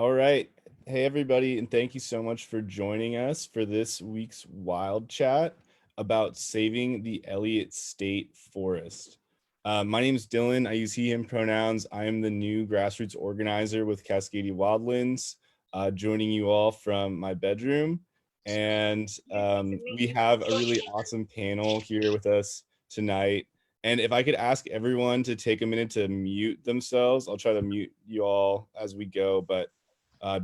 All right. Hey, everybody, and thank you so much for joining us for this week's Wild Chat about saving the Elliott State Forest. My name is Dylan. I use he, him pronouns. I am the new grassroots organizer with Cascadia Wildlands, joining you all from my bedroom. And we have a really awesome panel here with us tonight. And if I could ask everyone to take a minute to mute themselves, I'll try to mute you all as we go, but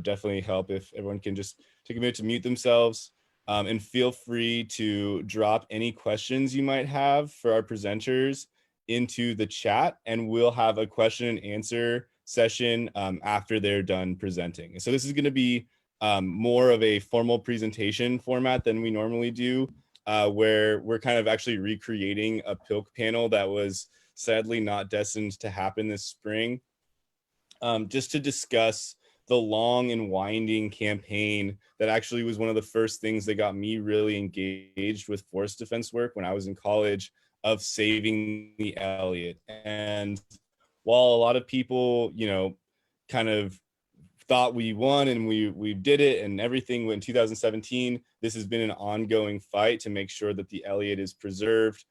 definitely help if everyone can just take a minute to mute themselves, and feel free to drop any questions you might have for our presenters into the chat, and we'll have a question and answer session after they're done presenting. So this is going to be more of a formal presentation format than we normally do, where we're kind of actually recreating a PILC panel that was sadly not destined to happen this spring, just to discuss the long and winding campaign that actually was one of the first things that got me really engaged with forest defense work when I was in college, of saving the Elliott. And while a lot of people, kind of thought we won and we did it and everything in 2017, this has been an ongoing fight to make sure that the Elliott is preserved,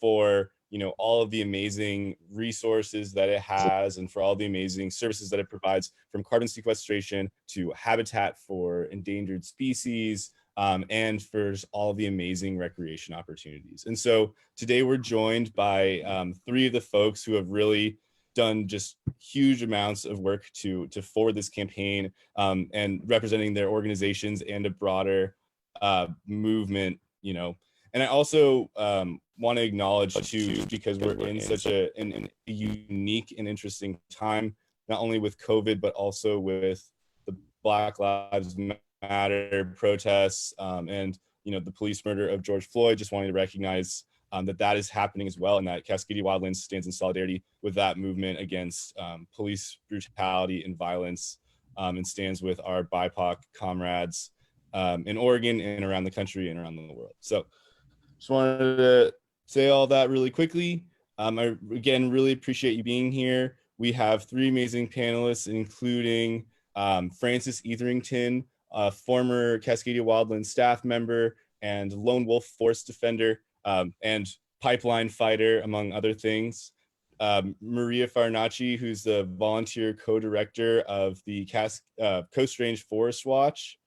for all of the amazing resources that it has and for all the amazing services that it provides, from carbon sequestration to habitat for endangered species, and for all the amazing recreation opportunities. And so today we're joined by three of the folks who have really done just huge amounts of work to forward this campaign, and representing their organizations and a broader movement. And I also want to acknowledge too, because we're in such a unique and interesting time, not only with COVID, but also with the Black Lives Matter protests, and the police murder of George Floyd. Just wanting to recognize that is happening as well, and that Cascadia Wildlands stands in solidarity with that movement against police brutality and violence, and stands with our BIPOC comrades in Oregon and around the country and around the world. So just wanted to say all that really quickly. I, again, really appreciate you being here. We have three amazing panelists, including Francis Eatherington, a former Cascadia Wildlands staff member and lone wolf forest defender, and pipeline fighter, among other things. Maria Farinacci, who's the volunteer co-director of the Coast Range Forest Watch,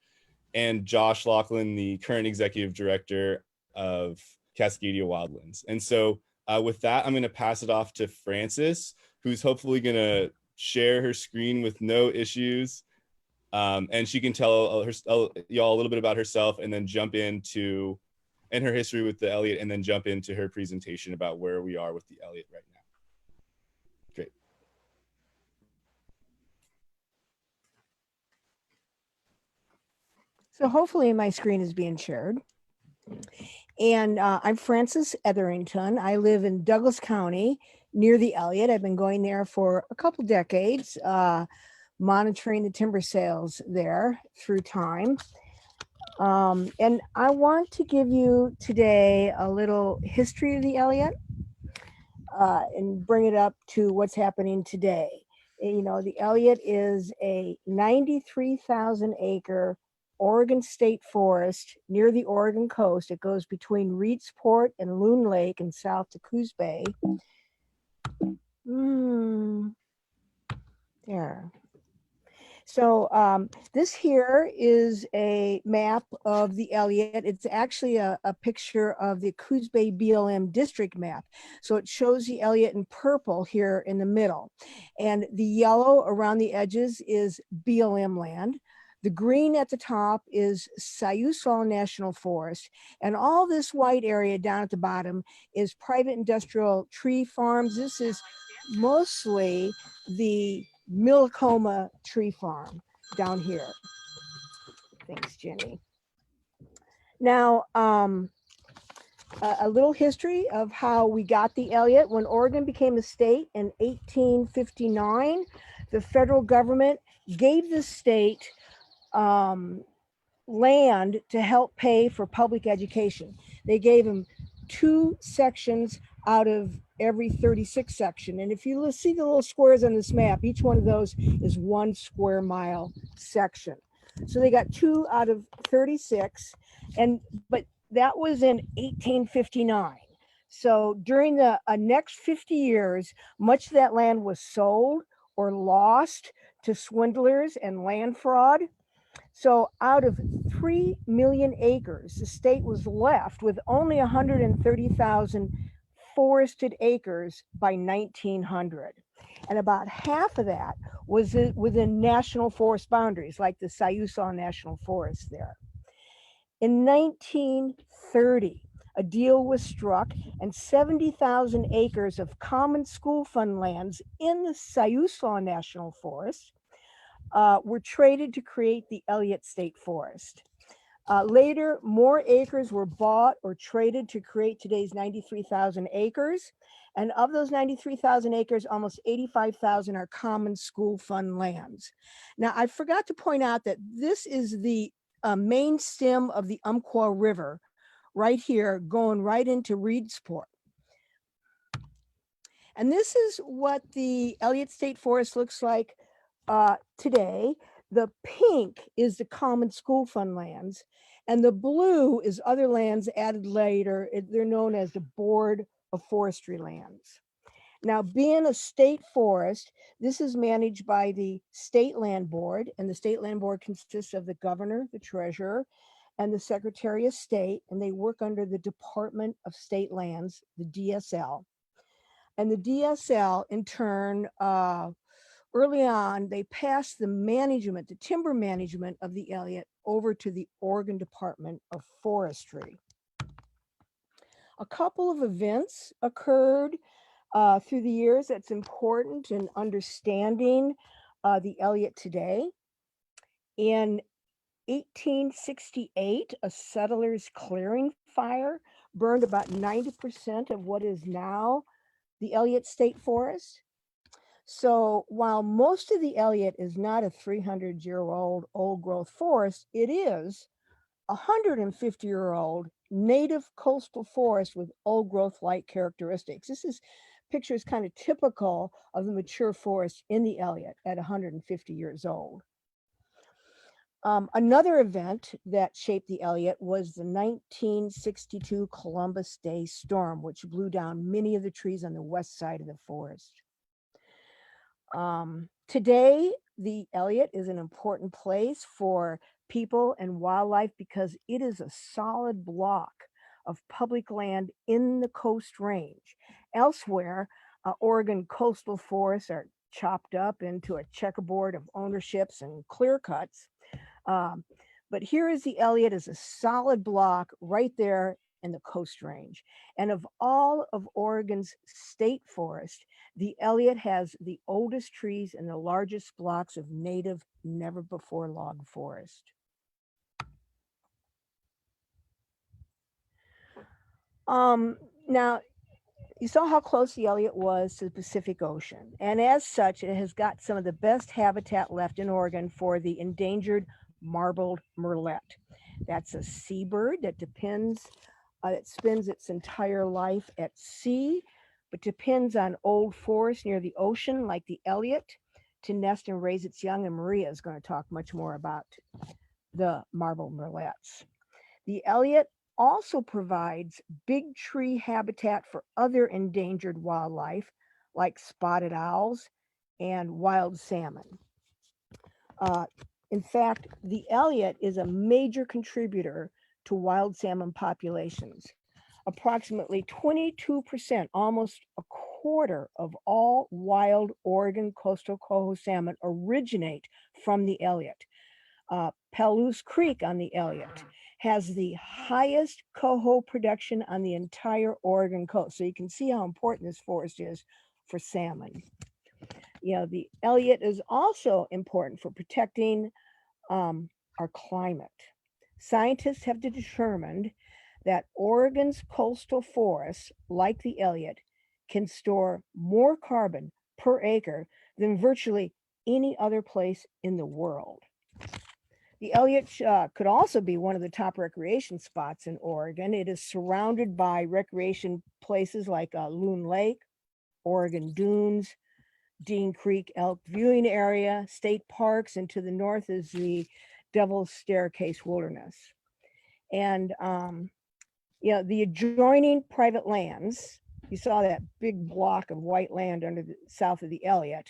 and Josh Laughlin, the current executive director of Cascadia Wildlands. And so with that, I'm going to pass it off to Francis, who's hopefully going to share her screen with no issues. And she can tell y'all a little bit about herself, and then jump into and her history with the Elliott, and then jump into her presentation about where we are with the Elliott right now. Great. So hopefully my screen is being shared. And I'm Francis Eatherington. I live in Douglas County near the Elliott. I've been going there for a couple decades, monitoring the timber sales there through time. And I want to give you today a little history of the Elliott, and bring it up to what's happening today. The Elliott is a 93,000 acre Oregon State Forest near the Oregon coast. It goes between Reedsport and Loon Lake and south to Coos Bay. There. So this here is a map of the Elliott. It's actually a picture of the Coos Bay BLM district map. So it shows the Elliott in purple here in the middle. And the yellow around the edges is BLM land. The green at the top is Sayusal National Forest. And all this white area down at the bottom is private industrial tree farms. This is mostly the Millicoma Tree Farm down here. Thanks, Jenny. Now, a little history of how we got the Elliott. When Oregon became a state in 1859, the federal government gave the state land to help pay for public education. They gave them 2 sections out of every 36 section. And if you see the little squares on this map, each one of those is 1 square mile section. So they got 2 out of 36, but that was in 1859. So during the next 50 years, much of that land was sold or lost to swindlers and land fraud. So out of 3 million acres, the state was left with only 130,000 forested acres by 1900. And about half of that was within national forest boundaries, like the Siuslaw National Forest there. In 1930, a deal was struck and 70,000 acres of common school fund lands in the Siuslaw National Forest were traded to create the Elliott State Forest. Later, more acres were bought or traded to create today's 93,000 acres. And of those 93,000 acres, almost 85,000 are common school fund lands. Now, I forgot to point out that this is the main stem of the Umpqua River right here, going right into Reedsport. And this is what the Elliott State Forest looks like today. The pink is the common school fund lands, and the blue is other lands added later. They're known as the Board of Forestry Lands. Now, being a state forest, this is managed by the State Land Board, and the State Land Board consists of the governor, the treasurer, and the Secretary of State, and they work under the Department of State Lands, the DSL. And the DSL, in turn, early on, they passed the management, the timber management of the Elliott over to the Oregon Department of Forestry. A couple of events occurred through the years that's important in understanding the Elliott today. In 1868, a settlers clearing fire burned about 90% of what is now the Elliott State Forest. So while most of the Elliott is not a 300-year-old old growth forest, it is a 150-year-old native coastal forest with old growth-like characteristics. This picture is kind of typical of the mature forest in the Elliott at 150 years old. Another event that shaped the Elliott was the 1962 Columbus Day storm, which blew down many of the trees on the west side of the forest. Today, the Elliott is an important place for people and wildlife because it is a solid block of public land in the Coast Range. Elsewhere, Oregon coastal forests are chopped up into a checkerboard of ownerships and clear cuts. But here is the Elliott as a solid block right there in the Coast Range. And of all of Oregon's state forest, the Elliott has the oldest trees and the largest blocks of native, never before logged forest. Now, you saw how close the Elliott was to the Pacific Ocean. And as such, it has got some of the best habitat left in Oregon for the endangered marbled murrelet. That's a seabird that spends its entire life at sea, but depends on old forests near the ocean, like the Elliott, to nest and raise its young. And Maria is going to talk much more about the marbled murrelets. The Elliott also provides big tree habitat for other endangered wildlife, like spotted owls and wild salmon. In fact, the Elliott is a major contributor to wild salmon populations. Approximately 22%, almost a quarter of all wild Oregon coastal coho salmon originate from the Elliott. Palouse Creek on the Elliott has the highest coho production on the entire Oregon coast. So you can see how important this forest is for salmon. You know, the Elliott is also important for protecting our climate. Scientists have determined that Oregon's coastal forests, like the Elliott, can store more carbon per acre than virtually any other place in the world. The Elliott could also be one of the top recreation spots in Oregon. It is surrounded by recreation places like Loon Lake, Oregon Dunes, Dean Creek Elk Viewing Area, state parks, and to the north is the Devil's Staircase Wilderness. And the adjoining private lands, you saw that big block of white land under the south of the Elliott.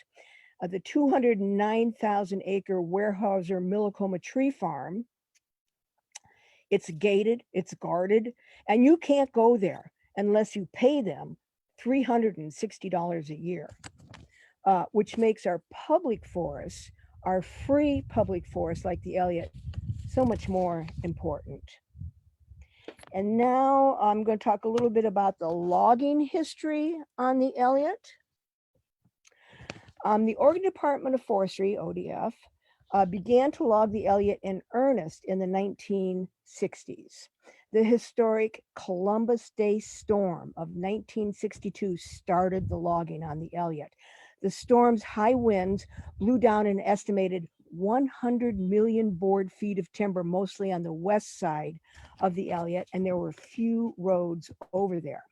The 209,000 acre Weyerhaeuser Millicoma Tree Farm. It's gated, it's guarded, and you can't go there unless you pay them $360 a year, which makes our public forests, our free public forests like the Elliott, so much more important. And now I'm going to talk a little bit about the logging history on the Elliott. The Oregon Department of Forestry, ODF, began to log the Elliott in earnest in the 1960s. The historic Columbus Day storm of 1962 started the logging on the Elliott. The storm's high winds blew down an estimated 100 million board feet of timber, mostly on the west side of the Elliott, and there were few roads over there.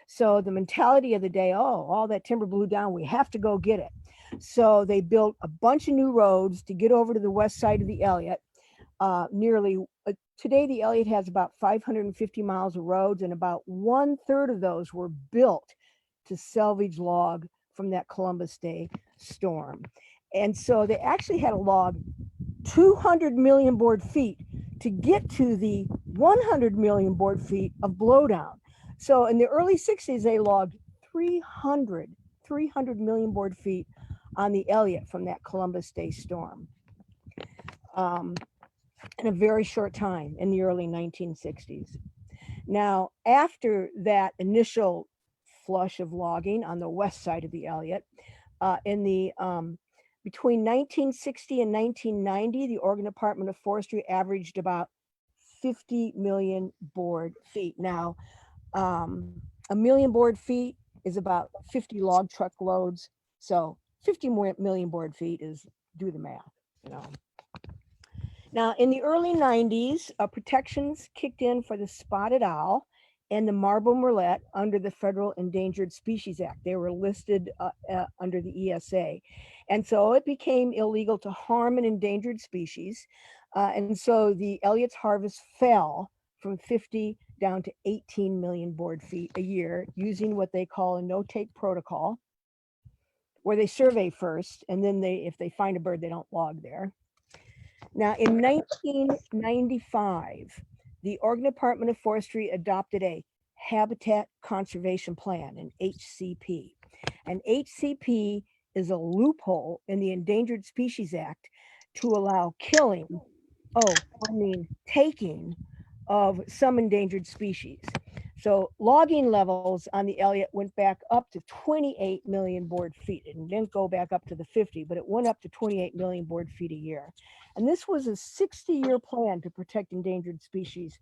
So the mentality of the day, oh, all that timber blew down, we have to go get it. So they built a bunch of new roads to get over to the west side of the Elliott. Today, the Elliott has about 550 miles of roads, and about 1/3 of those were built to salvage log from that Columbus Day storm. And so they actually had to log 200 million board feet to get to the 100 million board feet of blowdown. So in the early 60s, they logged 300 million board feet on the Elliott from that Columbus Day storm in a very short time in the early 1960s. Now, after that initial flush of logging on the west side of the Elliott, between 1960 and 1990, the Oregon Department of Forestry averaged about 50 million board feet. Now, a million board feet is about 50 log truck loads. So 50 million board feet is, do the math, Now, in the early 90s, protections kicked in for the spotted owl and the marble murrelet under the Federal Endangered Species Act. They were listed under the ESA. And so it became illegal to harm an endangered species. And so the Elliott's harvest fell from 50 down to 18 million board feet a year using what they call a no-take protocol, where they survey first, and then if they find a bird, they don't log there. Now, in 1995, the Oregon Department of Forestry adopted a Habitat Conservation Plan, an HCP. An HCP is a loophole in the Endangered Species Act to allow taking of some endangered species. So logging levels on the Elliott went back up to 28 million board feet. It didn't go back up to the 50, but it went up to 28 million board feet a year. And this was a 60-year plan to protect endangered species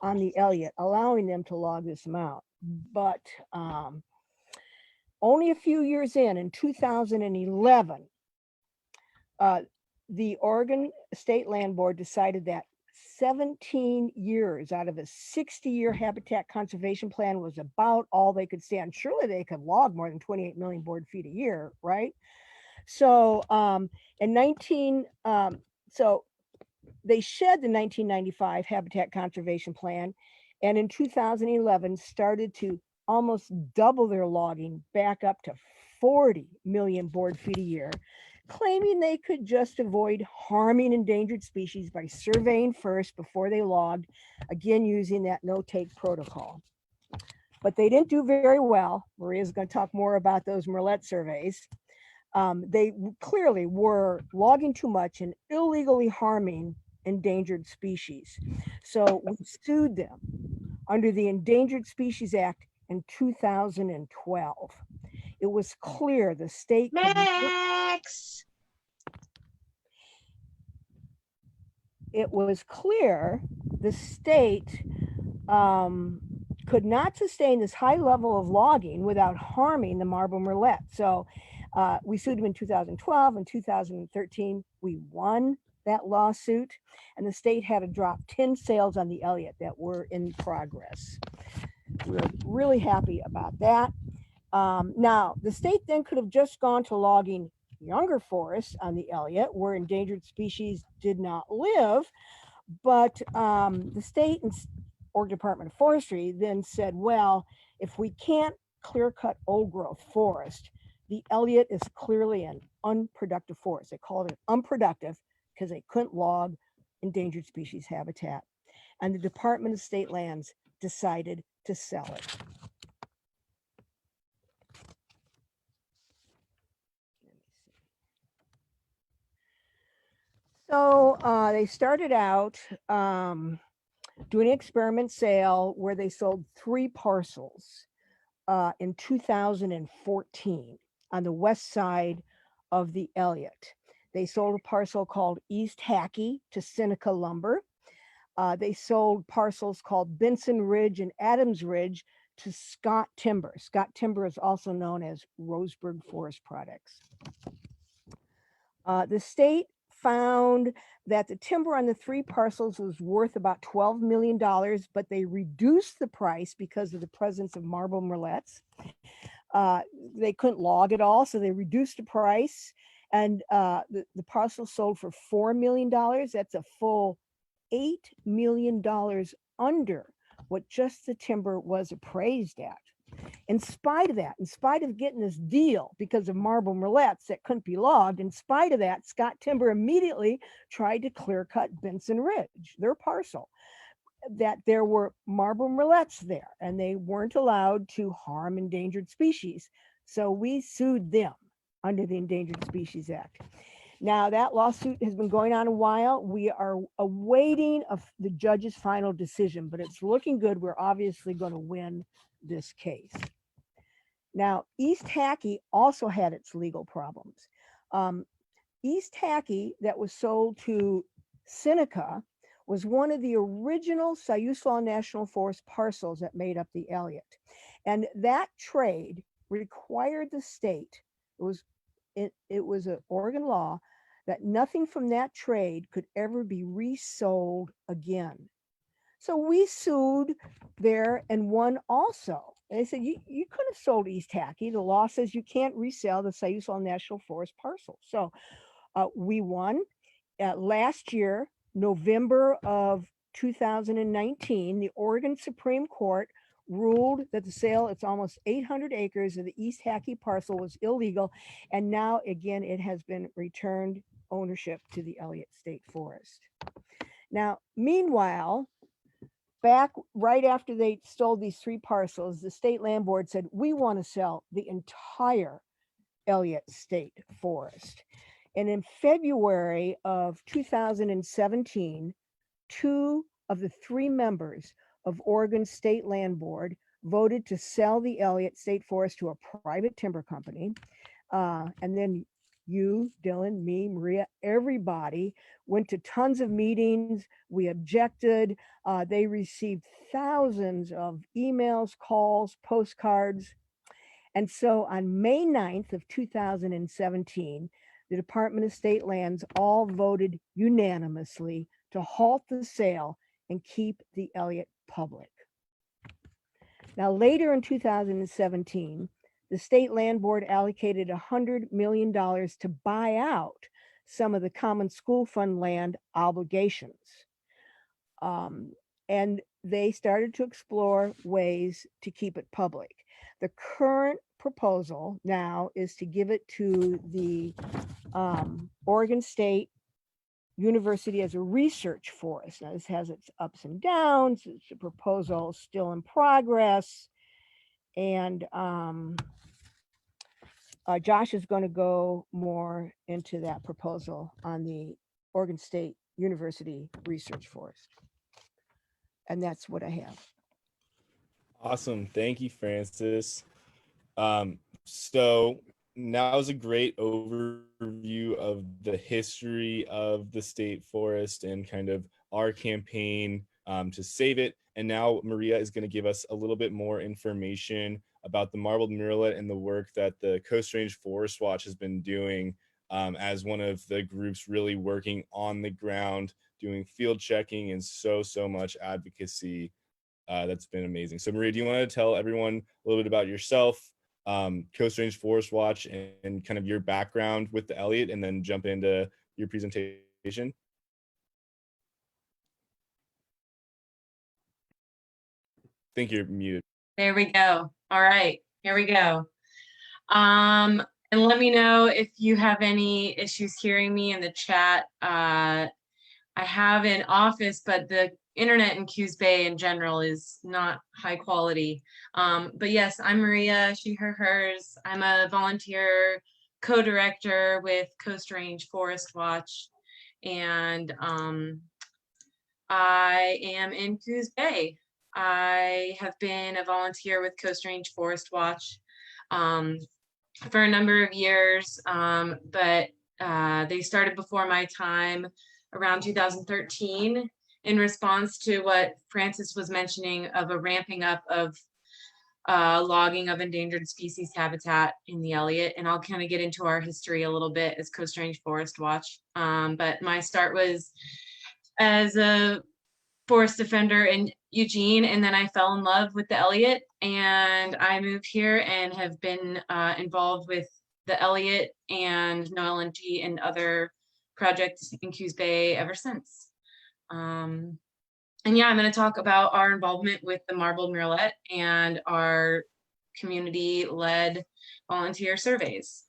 on the Elliott, allowing them to log this amount. But only a few years in 2011, the Oregon State Land Board decided that 17 years out of a 60-year habitat conservation plan was about all they could stand. Surely they could log more than 28 million board feet a year, right? So so they shed the 1995 habitat conservation plan, and in 2011 started to almost double their logging back up to 40 million board feet a year, claiming they could just avoid harming endangered species by surveying first before they logged, again using that no-take protocol. But they didn't do very well. Maria's going to talk more about those murrelet surveys. They clearly were logging too much and illegally harming endangered species. So we sued them under the Endangered Species Act in 2012. It was clear the state could not sustain this high level of logging without harming the marble murrelet. So we sued them in 2012 and 2013. We won. that lawsuit, and the state had to drop 10 sales on the Elliott that were in progress. We're really happy about that. Now, the state then could have just gone to logging younger forests on the Elliott where endangered species did not live, but the state or Department of Forestry then said, well, if we can't clear cut old growth forest, the Elliott is clearly an unproductive forest. They called it unproductive because they couldn't log endangered species habitat. And the Department of State Lands decided to sell it. So they started out doing an experiment sale where they sold 3 parcels in 2014 on the west side of the Elliott. They sold a parcel called East Hackey to Seneca Lumber. They sold parcels called Benson Ridge and Adams Ridge to Scott Timber. Scott Timber is also known as Roseburg Forest Products. The state found that the timber on the 3 parcels was worth about $12 million, but they reduced the price because of the presence of marble murrelets. They couldn't log it all, so they reduced the price, and the parcel sold for $4 million. That's a full $8 million under what just the timber was appraised at. In spite of that, in spite of getting this deal because of marble murrelets that couldn't be logged, in spite of that, Scott Timber immediately tried to clear cut Benson Ridge, their parcel, that there were marble murrelets there and they weren't allowed to harm endangered species. So we sued them under the Endangered Species Act. Now that lawsuit has been going on a while. We are awaiting the judge's final decision, but it's looking good. We're obviously going to win this case. Now, East Hackey also had its legal problems. East Hackey, that was sold to Seneca, was one of the original Siuslaw National Forest parcels that made up the Elliott. And that trade required the state, it was an Oregon law, that nothing from that trade could ever be resold again. So we sued there and won also. And they said, you could have sold East Hackey. The law says you can't resell the Siuslaw National Forest parcel. So we won. Last year, November of 2019, the Oregon Supreme Court ruled that the sale, it's almost 800 acres of the East Hackey parcel, was illegal. And now, again, it has been returned ownership to the Elliott State Forest. Now, meanwhile, back right after they stole these 3 parcels, the state land board said, we want to sell the entire Elliott State Forest. And in February of 2017, 2 of the 3 members of Oregon State Land Board voted to sell the Elliott State Forest to a private timber company. And then you, Dylan, me, Maria, everybody went to tons of meetings. We objected. They received thousands of emails, calls, postcards. And so on May 9th of 2017, the Department of State Lands all voted unanimously to halt the sale and keep the Elliott public. Now, later in 2017, the State Land Board allocated $100 million to buy out some of the Common School Fund land obligations. And they started to explore ways to keep it public. The current proposal now is to give it to the Oregon State University as a research forest. Now, this has its ups and downs. It's a proposal still in progress. And Josh is going to go more into that proposal on the Oregon State University Research Forest. And that's what I have. Awesome. Thank you, Francis. So now is a great overview of the history of the state forest and kind of our campaign to save it. And now Maria is going to give us a little bit more information about the marbled murrelet and the work that the Coast Range Forest Watch has been doing as one of the groups really working on the ground, doing field checking and so much advocacy. That's been amazing. So Maria, do you want to tell everyone a little bit about yourself, Coast Range Forest Watch, and kind of your background with the Elliott, and then jump into your presentation? I think you're muted. There we go. All right, here we go. And let me know if you have any issues hearing me in the chat. I have an office, but the internet in Coos Bay in general is not high quality. But yes, I'm Maria, she, her, hers. I'm a volunteer co-director with Coast Range Forest Watch. And I am in Coos Bay. I have been a volunteer with Coast Range Forest Watch for a number of years, but they started before my time around 2013 in response to what Francis was mentioning of a ramping up of logging of endangered species habitat in the Elliott. And I'll kind of get into our history a little bit as Coast Range Forest Watch. But my start was as a forest defender in Eugene, and then I fell in love with the Elliott, and I moved here and have been involved with the Elliott and No LNG and other projects in Coos Bay ever since. And yeah, I'm going to talk about our involvement with the Marbled Murrelet and our community-led volunteer surveys.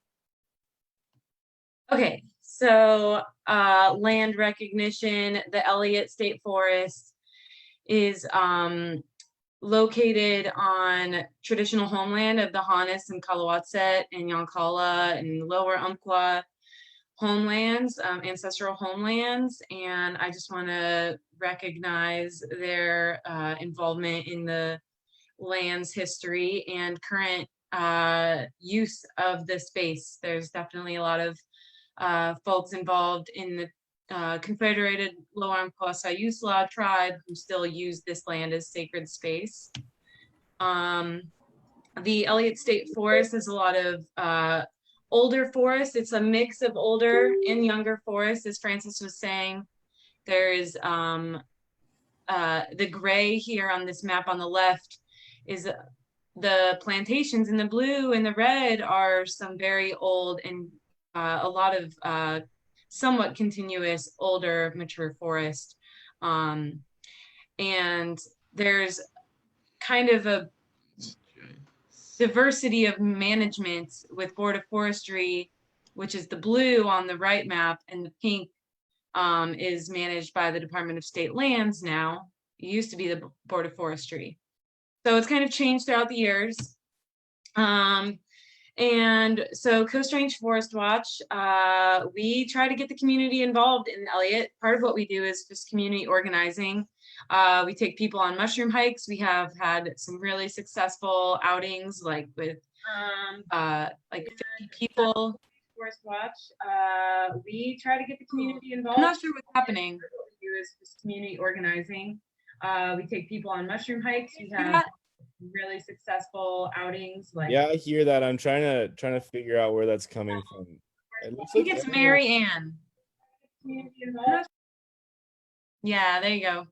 Okay, so land recognition. The Elliott State Forest is located on traditional homeland of the Hanas and Kalawatset and Yankala and Lower Umpqua homelands, ancestral homelands. And I just want to recognize their involvement in the land's history and current use of the space. There's definitely a lot of folks involved in the Confederated Lower Umpqua Sayusla tribe who still use this land as sacred space. The Elliott State Forest has a lot of older forest. It's a mix of older and younger forests, as Francis was saying. There's the gray here on this map on the left is the plantations, and the blue and the red are some very old and a lot of somewhat continuous older mature forest. And there's kind of a diversity of management with Board of Forestry, which is the blue on the right map, and the pink is managed by the Department of State Lands now. It used to be the Board of Forestry. So it's kind of changed throughout the years. And so Coast Range Forest Watch, we try to get the community involved in Elliott. Part of what we do is just community organizing. We take people on mushroom hikes. We have had some really successful outings, like with like 50 people. Forest Watch, we try to get the community involved. I'm not sure what's happening. What we do is just community organizing. We take people on mushroom hikes. We have really successful outings. Like, yeah, I hear that. I'm trying to figure out where that's coming from. I think it's Mary Ann. Yeah, there you go.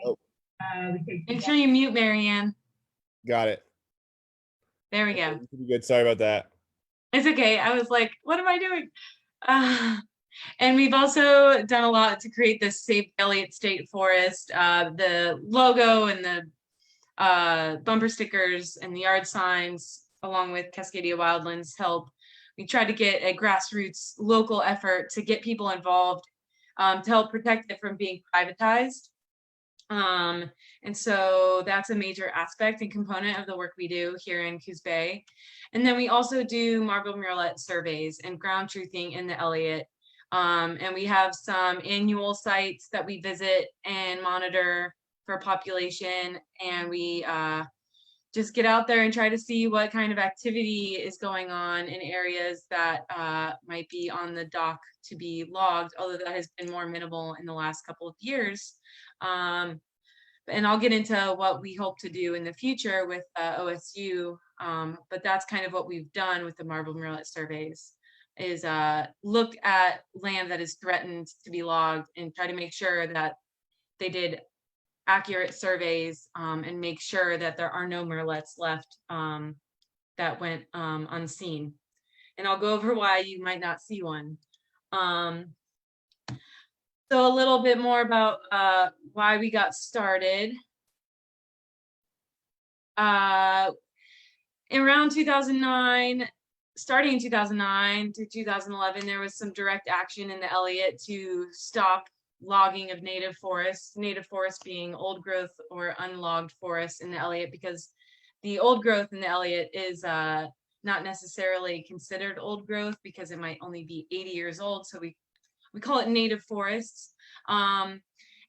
Oh. Make sure you mute Mary Ann. Got it. There we go. Good. Sorry about that. It's okay. I was like, what am I doing? And we've also done a lot to create this Safe Elliott State Forest. The logo and the bumper stickers and the yard signs, along with Cascadia Wildlands, help. We tried to get a grassroots local effort to get people involved to help protect it from being privatized. And so that's a major aspect and component of the work we do here in Coos Bay. And then we also do Marbled Murrelet surveys and ground truthing in the Elliott. And we have some annual sites that we visit and monitor for population, and we just get out there and try to see what kind of activity is going on in areas that might be on the dock to be logged, although that has been more minimal in the last couple of years. And I'll get into what we hope to do in the future with OSU, but that's kind of what we've done with the Marbled Murrelet surveys. is look at land that is threatened to be logged and try to make sure that they did accurate surveys and make sure that there are no murrelets left that went unseen. And I'll go over why you might not see one. So a little bit more about why we got started. Around 2009, starting in 2009 to 2011, there was some direct action in the Elliott to stop logging of native forests being old growth or unlogged forests in the Elliott, because the old growth in the Elliott is not necessarily considered old growth because it might only be 80 years old. So we call it native forests.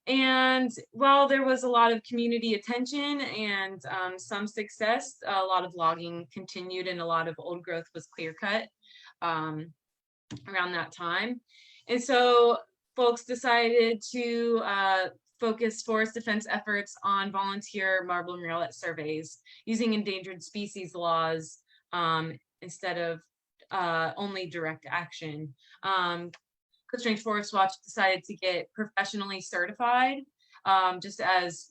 And while there was a lot of community attention and some success, a lot of logging continued and a lot of old growth was clear cut around that time. And so folks decided to focus forest defense efforts on volunteer marble murrelet surveys using endangered species laws instead of only direct action. Coast Range Forest Watch decided to get professionally certified, just as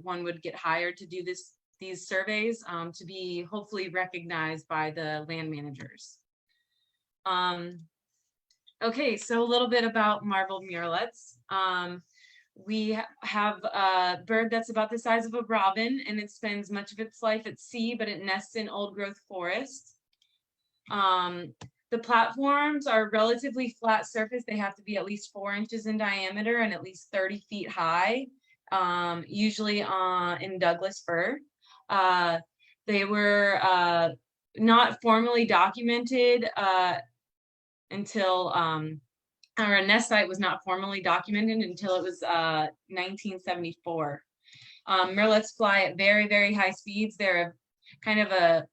one would get hired to do these surveys to be hopefully recognized by the land managers. Okay, so a little bit about marbled murrelets. We have a bird that's about the size of a robin, and it spends much of its life at sea, but it nests in old growth forests. The platforms are relatively flat surface. They have to be at least 4 inches in diameter and at least 30 feet high, usually in Douglas fir. They were not formally documented until, or a nest site was not formally documented until it was 1974. Murrelets fly at very, very high speeds. They're kind of a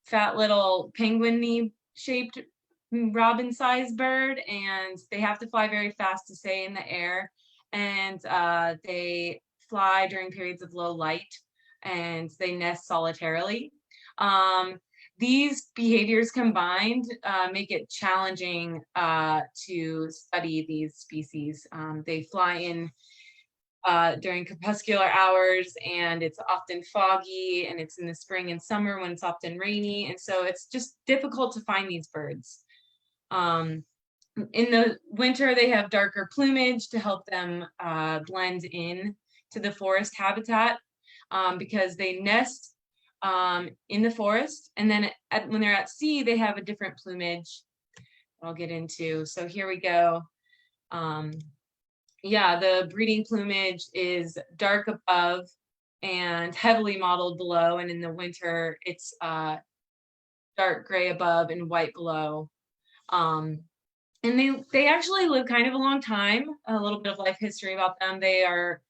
fat little penguin-y shaped robin-sized bird, and they have to fly very fast to stay in the air, and they fly during periods of low light, and they nest solitarily. These behaviors combined make it challenging to study these species. They fly in during crepuscular hours, and it's often foggy, and it's in the spring and summer when it's often rainy, and so it's just difficult to find these birds. In the winter, they have darker plumage to help them blend in to the forest habitat because they nest in the forest, and then when they're at sea, they have a different plumage I'll get into. So here we go. Yeah, the breeding plumage is dark above and heavily mottled below, and in the winter, it's dark gray above and white below. And they actually live kind of a long time. A little bit of life history about them. They are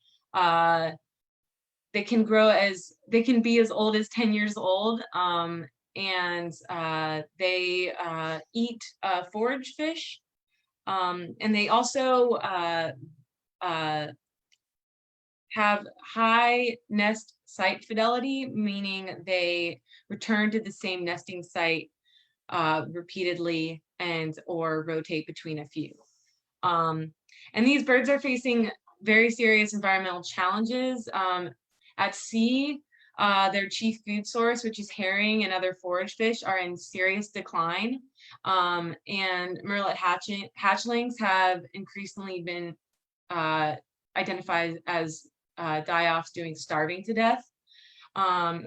they can be as old as 10 years old, and they eat forage fish, and they also have high nest site fidelity, meaning they return to the same nesting site repeatedly and or rotate between a few. And these birds are facing very serious environmental challenges. At sea, their chief food source, which is herring and other forage fish, are in serious decline. And murrelet hatchlings have increasingly been identified as die-offs doing starving to death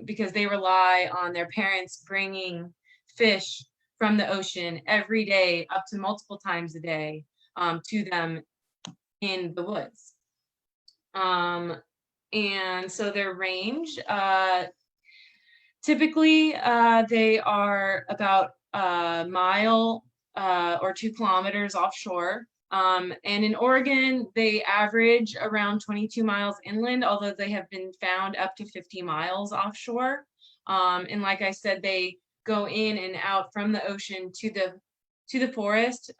because they rely on their parents bringing fish from the ocean every day, up to multiple times a day, to them in the woods. And so their range, typically they are about a mile or 2 kilometers offshore. And in Oregon, they average around 22 miles inland, although they have been found up to 50 miles offshore. And like I said, they go in and out from the ocean to the forest.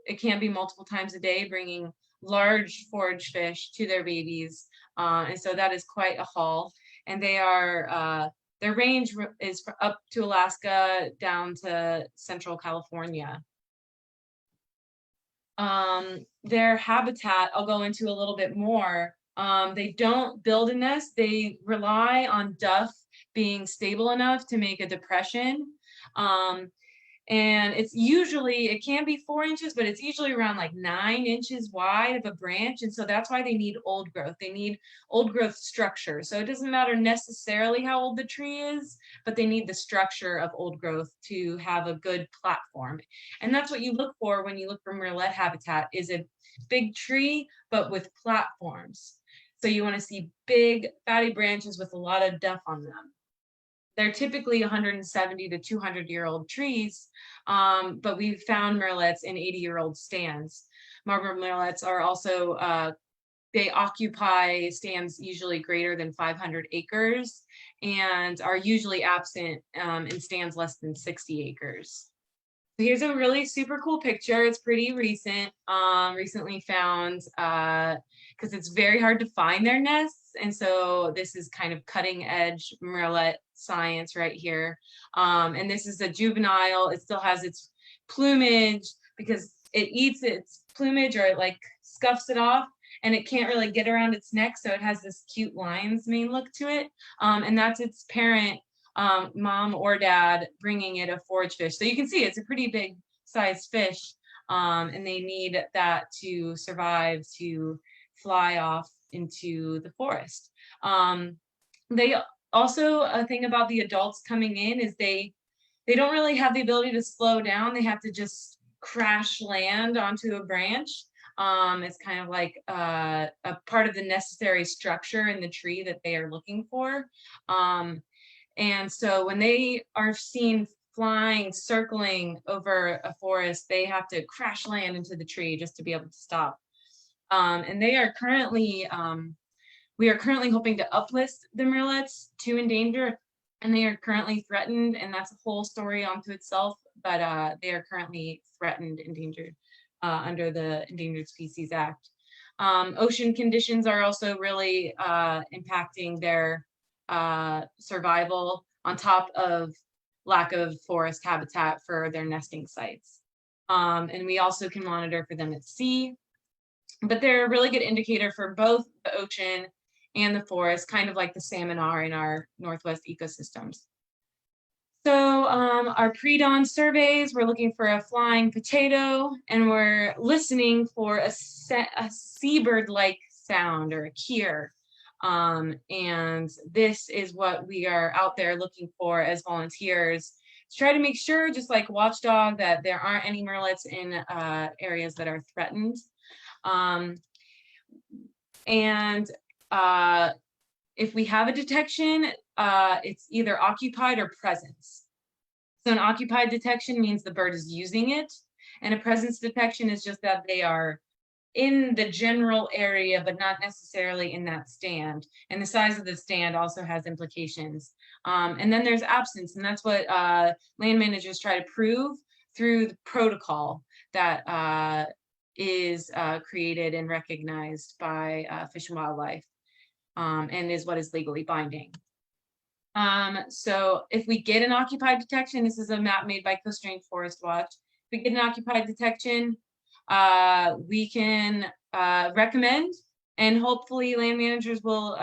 It can be multiple times a day, bringing large forage fish to their babies. And so that is quite a haul. And they are, their range is up to Alaska down to central California. Their habitat, I'll go into a little bit more. They don't build a nest. They rely on duff being stable enough to make a depression. And it's usually, it can be 4 inches, but it's usually around like 9 inches wide of a branch. And so that's why they need old growth. They need old growth structure. So it doesn't matter necessarily how old the tree is, but they need the structure of old growth to have a good platform. And that's what you look for when you look for murrelet habitat, is a big tree, but with platforms. So you want to see big fatty branches with a lot of duff on them. They're typically 170 to 200-year-old trees, but we've found murrelets in 80-year-old stands. Marbled murrelets are also, they occupy stands usually greater than 500 acres and are usually absent in stands less than 60 acres. Here's a really super cool picture. It's pretty recent, recently found, because it's very hard to find their nests. And so this is kind of cutting edge murrelet science right here. And this is a juvenile. It still has its plumage because it eats its plumage, or it like scuffs it off, and it can't really get around its neck. So it has this cute lion's mane look to it. And that's its parent, mom or dad, bringing it a forage fish. So you can see it's a pretty big sized fish, and they need that to survive, to fly off into the forest. They also, a thing about the adults coming in is they don't really have the ability to slow down. They have to just crash land onto a branch. It's kind of like a part of the necessary structure in the tree that they are looking for. And so when they are seen flying, circling over a forest, they have to crash land into the tree just to be able to stop. And they are currently, we are currently hoping to uplist the murrelets to endanger, and they are currently threatened, and that's a whole story onto itself, but they are currently threatened, endangered, under the Endangered Species Act. Ocean conditions are also really impacting their survival, on top of lack of forest habitat for their nesting sites. And we also can monitor for them at sea, but they're a really good indicator for both the ocean and the forest, kind of like the salmon are in our Northwest ecosystems. So our pre-dawn surveys, we're looking for a flying potato, and we're listening for a seabird-like sound, or a keer. And this is what we are out there looking for as volunteers, to try to make sure, just like Watchdog, that there aren't any murrelets in areas that are threatened. If we have a detection, it's either occupied or presence. So an occupied detection means the bird is using it, and a presence detection is just that they are in the general area, but not necessarily in that stand. And the size of the stand also has implications. And then there's absence, and that's what land managers try to prove through the protocol that is created and recognized by Fish and Wildlife, and is what is legally binding. So if we get an occupied detection, this is a map made by Coast Range Forest Watch. If we get an occupied detection, we can recommend, and hopefully land managers will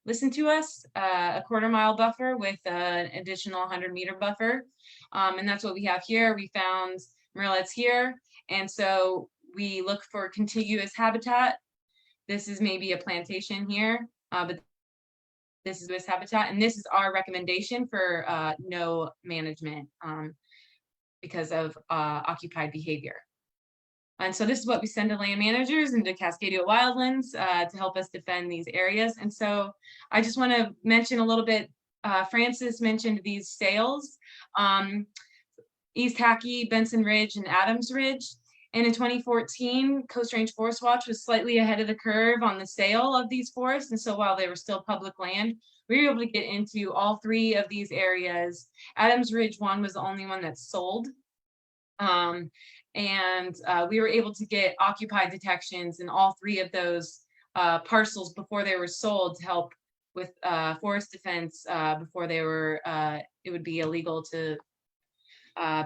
listen to us, a 1/4 mile buffer with an additional 100-meter buffer. And that's what we have here. We found murrelets here. And so we look for contiguous habitat. This is maybe a plantation here, but this is this habitat. And this is our recommendation for no management because of occupied behavior. And so this is what we send to land managers and to Cascadia Wildlands to help us defend these areas. And so I just want to mention a little bit, Francis mentioned these sales, East Hackey, Benson Ridge, and Adams Ridge. And in 2014, Coast Range Forest Watch was slightly ahead of the curve on the sale of these forests. And so while they were still public land, we were able to get into all 3 of these areas. Adams Ridge 1 was the only one that sold. We were able to get occupied detections in all 3 of those parcels before they were sold, to help with forest defense before they were, it would be illegal to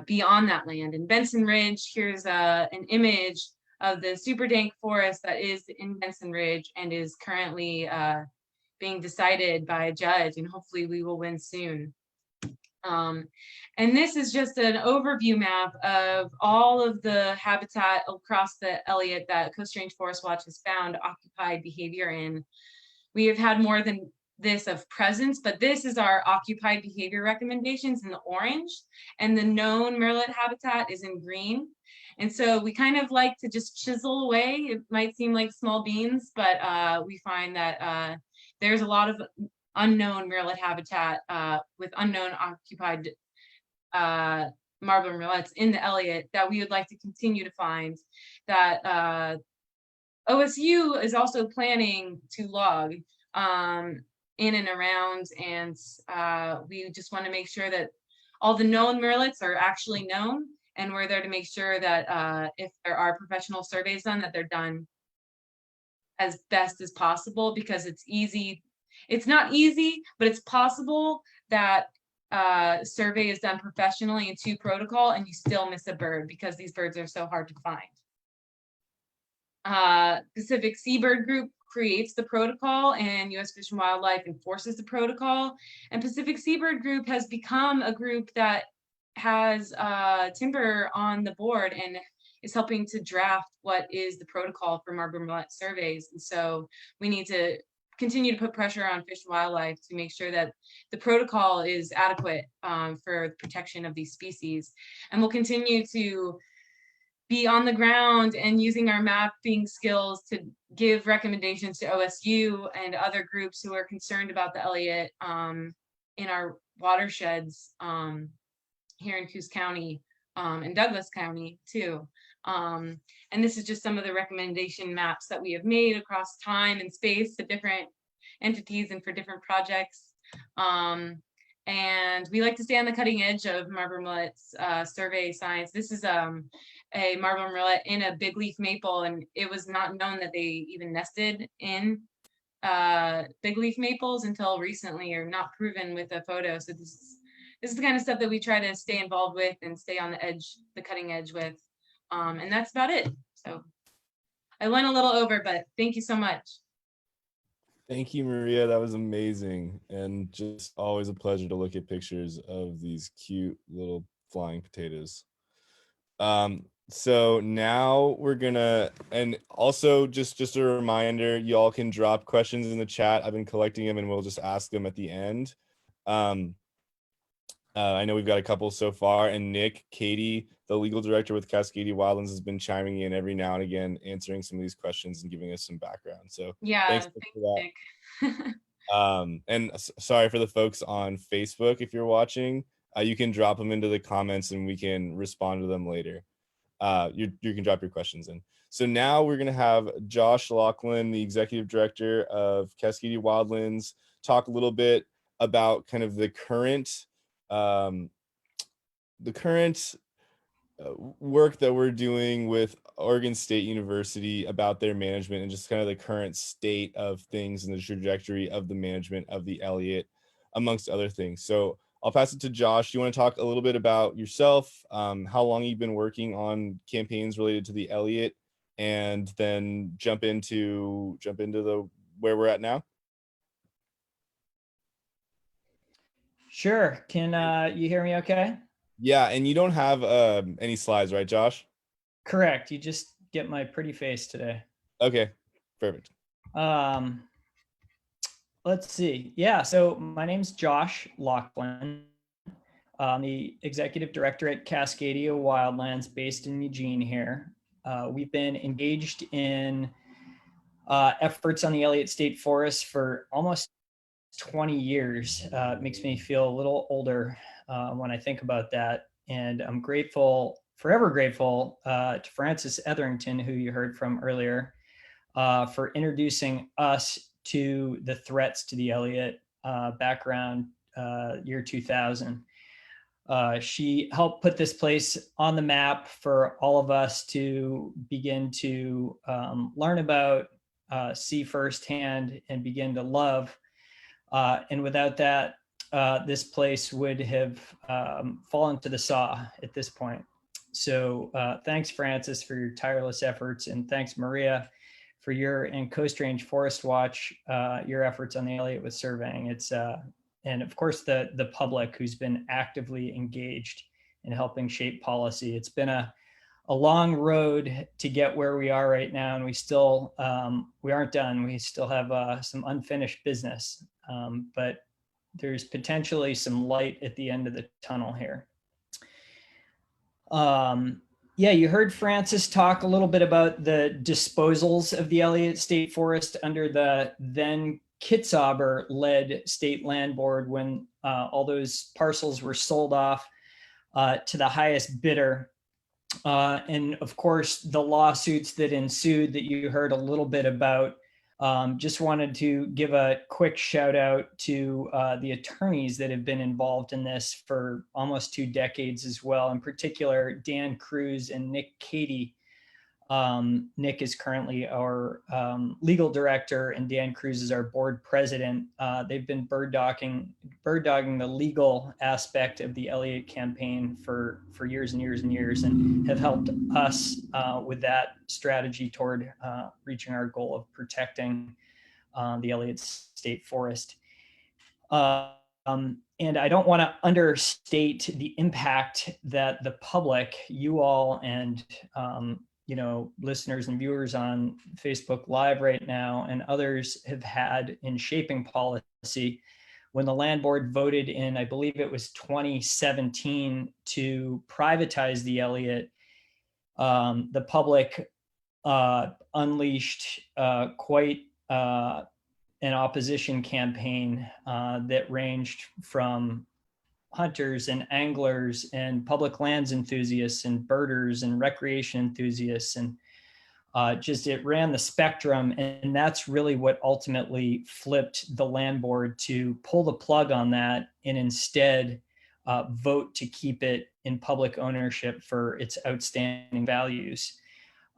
be on that land. In Benson Ridge, here's an image of the super dank forest that is in Benson Ridge and is currently being decided by a judge, and hopefully we will win soon. And this is just an overview map of all of the habitat across the Elliott that Coast Range Forest Watch has found occupied behavior in. We have had more than this of presence, but this is our occupied behavior recommendations in the orange, and the known murrelet habitat is in green. And so we kind of like to just chisel away. It might seem like small beans, but we find that there's a lot of unknown murrelet habitat with unknown occupied marbler murrelets in the Elliott that we would like to continue to find, that OSU is also planning to log in and around, and we just want to make sure that all the known murrelets are actually known, and we're there to make sure that if there are professional surveys done, that they're done as best as possible, because it's easy. It's not easy, but it's possible that survey is done professionally and to protocol and you still miss a bird because these birds are so hard to find. Pacific Seabird Group creates the protocol and U.S. Fish and Wildlife enforces the protocol. And Pacific Seabird Group has become a group that has timber on the board and is helping to draft what is the protocol for marbler murrelet surveys. And so we need to continue to put pressure on Fish and Wildlife to make sure that the protocol is adequate for the protection of these species. And we'll continue to be on the ground and using our mapping skills to give recommendations to OSU and other groups who are concerned about the Elliott in our watersheds here in Coos County and Douglas County too. And this is just some of the recommendation maps that we have made across time and space to different entities and for different projects. And we like to stay on the cutting edge of marbler murrelets survey science. This is a marbler murrelet in a big leaf maple, and it was not known that they even nested in big leaf maples until recently, or not proven with a photo. So this is the kind of stuff that we try to stay involved with and stay on the edge, the cutting edge with. And that's about it. So I went a little over, but thank you so much. Thank you, Maria. That was amazing. And just always a pleasure to look at pictures of these cute little flying potatoes. So now we're gonna, and also just a reminder, you all can drop questions in the chat. I've been collecting them and we'll just ask them at the end. I know we've got a couple so far, and Nick, Katie, the legal director with Cascadia Wildlands, has been chiming in every now and again, answering some of these questions and giving us some background. So yeah, thanks for that. And sorry for the folks on Facebook. If you're watching, you can drop them into the comments and we can respond to them later. You can drop your questions in. So now we're going to have Josh Laughlin, the executive director of Cascadia Wildlands, talk a little bit about kind of the current work that we're doing with Oregon State University about their management and just kind of the current state of things and the trajectory of the management of the Elliott, amongst other things. So I'll pass it to Josh. Do you want to talk a little bit about yourself, how long you've been working on campaigns related to the Elliott, and then jump into the where we're at now? Sure. Can you hear me okay? Yeah, and you don't have any slides, right, Josh? Correct. You just get my pretty face today. Okay, perfect. Let's see. Yeah, so my name's Josh Laughlin. I'm the executive director at Cascadia Wildlands based in Eugene here. We've been engaged in efforts on the Elliott State Forest for almost 20 years. It makes me feel a little older when I think about that. And I'm grateful, forever grateful to Francis Eatherington, who you heard from earlier, for introducing us to the threats to the Elliott back around year 2000. She helped put this place on the map for all of us to begin to learn about, see firsthand, and begin to love. And without that, this place would have fallen to the saw at this point. So thanks, Francis, for your tireless efforts, and thanks, Maria, for your and Coast Range Forest Watch, your efforts on the Elliott with surveying. It's and of course the public who's been actively engaged in helping shape policy. It's been a long road to get where we are right now, and we still we aren't done. We still have some unfinished business, but there's potentially some light at the end of the tunnel here. Yeah, you heard Francis talk a little bit about the disposals of the Elliott State Forest under the then Kitzhaber-led state land board when all those parcels were sold off to the highest bidder. And of course, the lawsuits that ensued that you heard a little bit about. Just wanted to give a quick shout out to the attorneys that have been involved in this for almost 2 decades as well. In particular, Dan Cruz and Nick Cady. Nick is currently our legal director, and Dan Cruz is our board president. They've been bird dogging the legal aspect of the Elliott campaign for years and years and years, and have helped us with that strategy toward reaching our goal of protecting the Elliott State Forest. And I don't want to understate the impact that the public, you all, and listeners and viewers on Facebook Live right now and others have had in shaping policy. When the land board voted in, I believe it was 2017, to privatize the Elliott, the public unleashed quite an opposition campaign that ranged from hunters and anglers and public lands enthusiasts and birders and recreation enthusiasts, and it ran the spectrum. And that's really what ultimately flipped the land board to pull the plug on that and instead vote to keep it in public ownership for its outstanding values.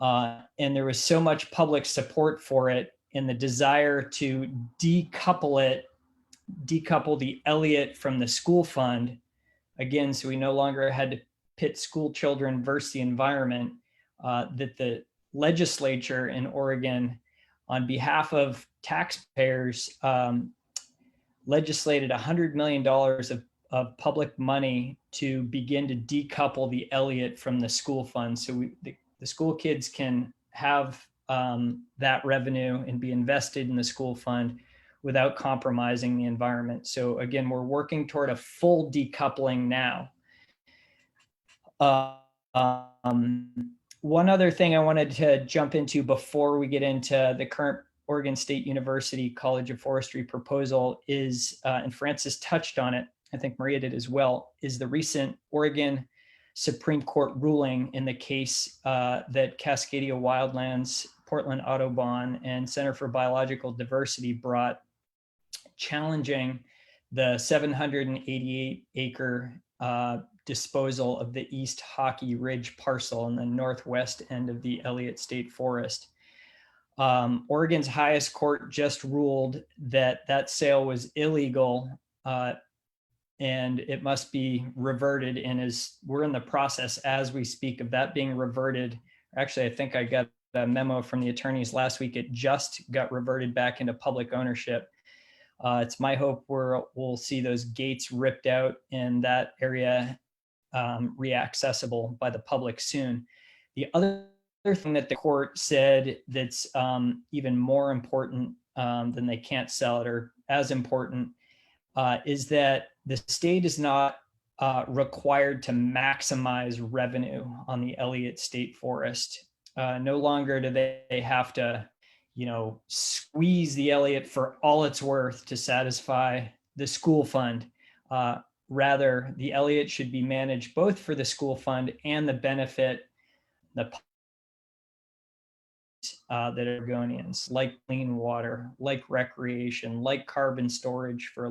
And there was so much public support for it, and the desire to decouple the Elliott from the school fund, again, so we no longer had to pit school children versus the environment, that the legislature in Oregon, on behalf of taxpayers, legislated $100 million of public money to begin to decouple the Elliott from the school fund. So the school kids can have that revenue and be invested in the school fund without compromising the environment. So again, we're working toward a full decoupling now. One other thing I wanted to jump into before we get into the current Oregon State University College of Forestry proposal is, and Francis touched on it, I think Maria did as well, is the recent Oregon Supreme Court ruling in the case that Cascadia Wildlands, Portland Audubon, and Center for Biological Diversity brought, challenging the 788-acre disposal of the East Hockey Ridge parcel in the northwest end of the Elliott State Forest. Oregon's highest court just ruled that that sale was illegal, and it must be reverted, and we're in the process as we speak of that being reverted. Actually, I think I got a memo from the attorneys last week. It just got reverted back into public ownership. It's my hope we'll see those gates ripped out and that area reaccessible by the public soon. The other thing that the court said that's even more important than they can't sell it, or as important, is that the state is not required to maximize revenue on the Elliott State Forest. No longer do they have to, squeeze the Elliott for all it's worth to satisfy the school fund. Rather, the Elliott should be managed both for the school fund and the benefit that are Oregonians, like clean water, like recreation, like carbon storage for a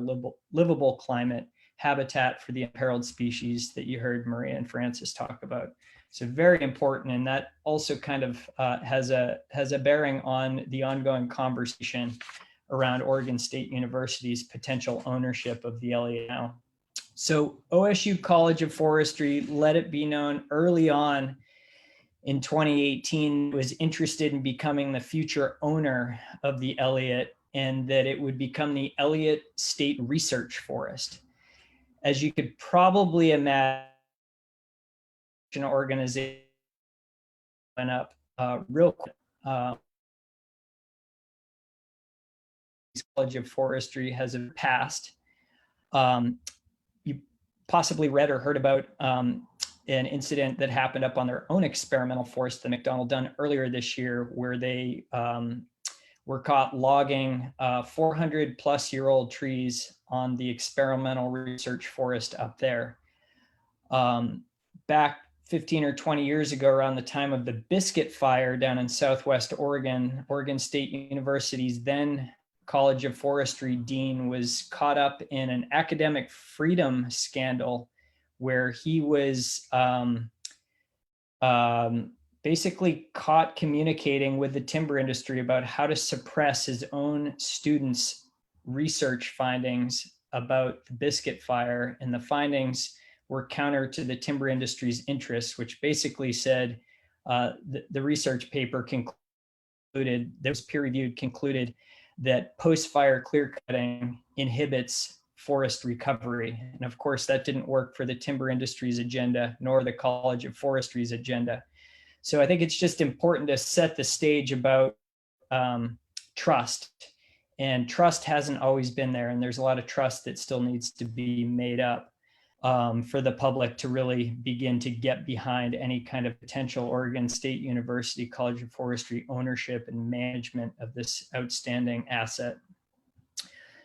livable climate, habitat for the imperiled species that you heard Maria and Francis talk about. So very important, and that also kind of has a bearing on the ongoing conversation around Oregon State University's potential ownership of the Elliott now. So OSU College of Forestry, let it be known early on in 2018, was interested in becoming the future owner of the Elliott, and that it would become the Elliott State Research Forest. As you could probably imagine, an organization went up real quick. College of Forestry has passed. You possibly read or heard about an incident that happened up on their own experimental forest, the McDonald Dunn, earlier this year, where they were caught logging 400 plus year old trees on the experimental research forest up there. Back 15 or 20 years ago, around the time of the Biscuit Fire down in Southwest Oregon, Oregon State University's then College of Forestry dean was caught up in an academic freedom scandal where he was basically caught communicating with the timber industry about how to suppress his own students' research findings about the Biscuit Fire. And the findings were counter to the timber industry's interests, which basically said the research paper concluded, that was peer-reviewed, concluded that post-fire clear cutting inhibits forest recovery. And of course, that didn't work for the timber industry's agenda, nor the College of Forestry's agenda. So I think it's just important to set the stage about trust. And trust hasn't always been there. And there's a lot of trust that still needs to be made up for the public to really begin to get behind any kind of potential Oregon State University College of Forestry ownership and management of this outstanding asset.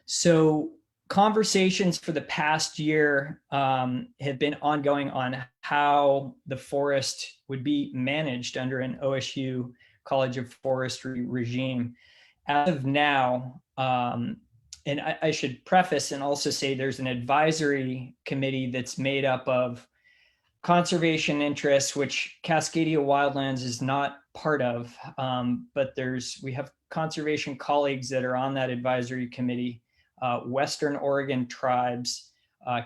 So conversations for the past year have been ongoing on how the forest would be managed under an OSU College of Forestry regime. As of now, and I should preface and also say there's an advisory committee that's made up of conservation interests, which Cascadia Wildlands is not part of, but we have conservation colleagues that are on that advisory committee, Western Oregon tribes,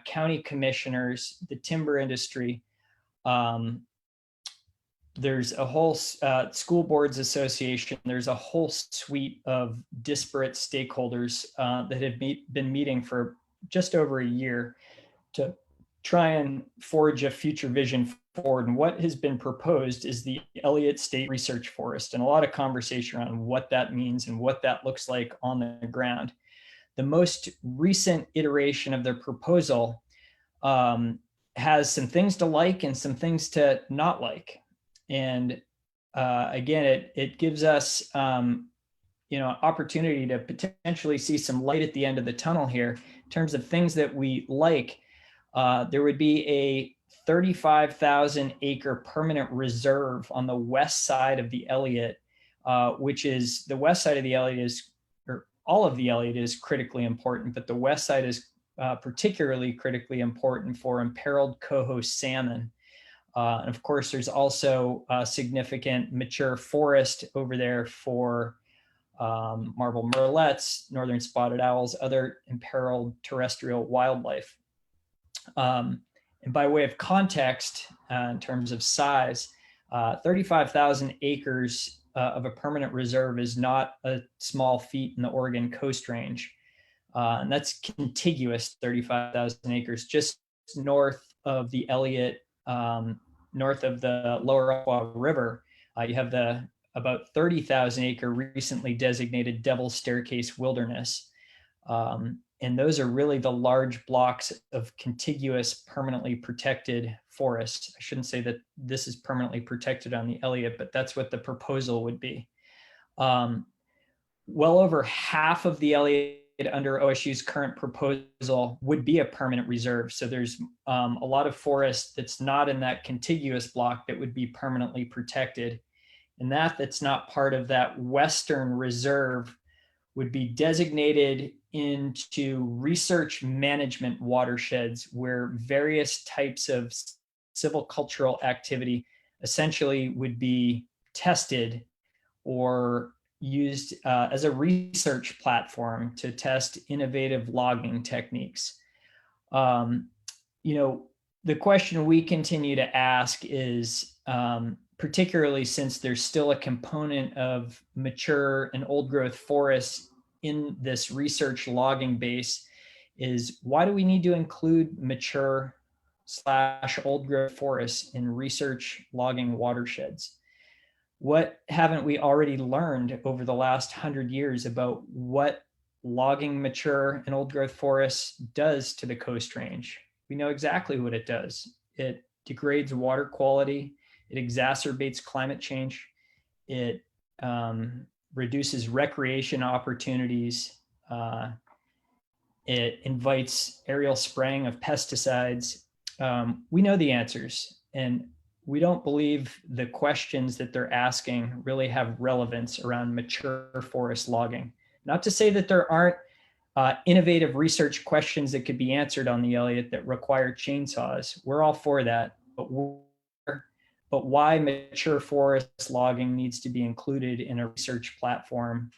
county commissioners, the timber industry. There's a whole school boards association. There's a whole suite of disparate stakeholders that have been meeting for just over a year to try and forge a future vision forward. And what has been proposed is the Elliott State Research Forest, and a lot of conversation around what that means and what that looks like on the ground. The most recent iteration of their proposal has some things to like and some things to not like. And again, it gives us, opportunity to potentially see some light at the end of the tunnel here in terms of things that we like. There would be a 35,000 acre permanent reserve on the west side of the Elliott, which is the west side of the Elliott is, or all of the Elliott is critically important, but the west side is particularly critically important for imperiled coho salmon. And of course, there's also significant mature forest over there for marble murrelets, northern spotted owls, other imperiled terrestrial wildlife. And by way of context, in terms of size, 35,000 acres of a permanent reserve is not a small feat in the Oregon Coast Range. And that's contiguous 35,000 acres just north of the Elliott, north of the Lower Ottawa River. You have the about 30,000 acre recently designated Devil's Staircase Wilderness. And those are really the large blocks of contiguous permanently protected forests. I shouldn't say that this is permanently protected on the Elliott, but that's what the proposal would be. Well over half of the Elliott under OSU's current proposal would be a permanent reserve. So there's a lot of forest that's not in that contiguous block that would be permanently protected. And that's not part of that Western reserve would be designated into research management watersheds where various types of silvicultural activity essentially would be tested or used as a research platform to test innovative logging techniques. the question we continue to ask is, particularly since there's still a component of mature and old growth forests in this research logging base, is why do we need to include mature / old growth forests in research logging watersheds? What haven't we already learned over the last 100 years about what logging mature and old growth forests does to the Coast Range? We know exactly what it does. It degrades water quality. It exacerbates climate change. It reduces recreation opportunities. It invites aerial spraying of pesticides. We know the answers, and we don't believe the questions that they're asking really have relevance around mature forest logging. Not to say that there aren't innovative research questions that could be answered on the Elliott that require chainsaws. We're all for that, but why mature forest logging needs to be included in a research platform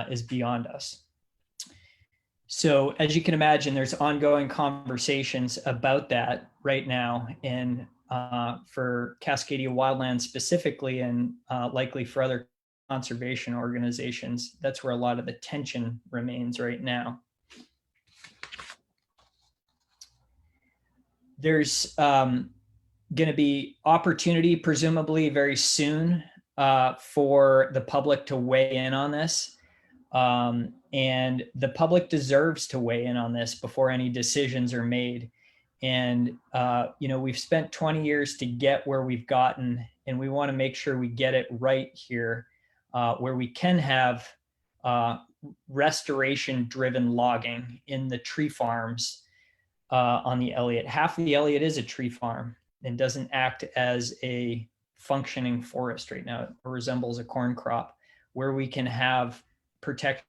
is beyond us. So as you can imagine, there's ongoing conversations about that right now, and for Cascadia Wildlands specifically, and likely for other conservation organizations, that's where a lot of the tension remains right now. There's going to be opportunity, presumably very soon, for the public to weigh in on this. And the public deserves to weigh in on this before any decisions are made. And, we've spent 20 years to get where we've gotten, and we want to make sure we get it right here, where we can have restoration-driven logging in the tree farms on the Elliott. Half of the Elliott is a tree farm and doesn't act as a functioning forest right now. It resembles a corn crop, where we can have protection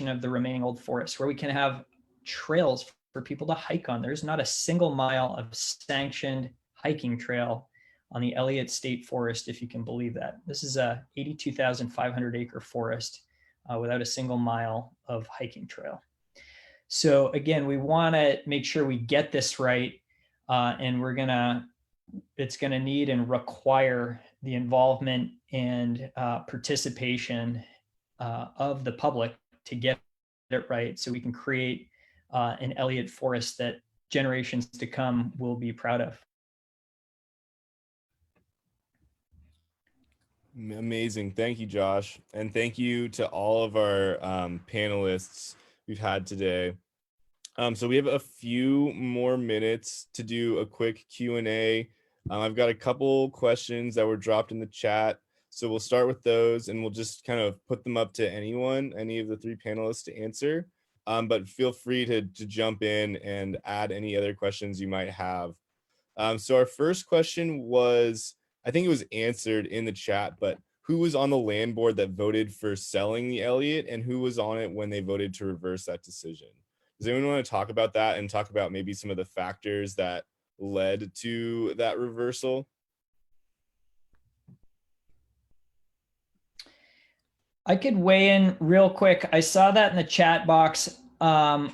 of the remaining old forest, where we can have trails for people to hike on. There's not a single mile of sanctioned hiking trail on the Elliott State Forest, if you can believe that. This is a 82,500 acre forest without a single mile of hiking trail. So again, we want to make sure we get this right, and it's gonna need and require the involvement and participation of the public to get it right, so we can create an Elliott forest that generations to come will be proud of. Amazing. Thank you, Josh. And thank you to all of our panelists we've had today. So we have a few more minutes to do a quick Q&A. I've got a couple questions that were dropped in the chat. So we'll start with those, and we'll just kind of put them up to any of the three panelists to answer. But feel free to jump in and add any other questions you might have. So our first question was, I think it was answered in the chat, but who was on the land board that voted for selling the Elliott, and who was on it when they voted to reverse that decision? Does anyone want to talk about that and talk about maybe some of the factors that led to that reversal? I could weigh in real quick. I saw that in the chat box.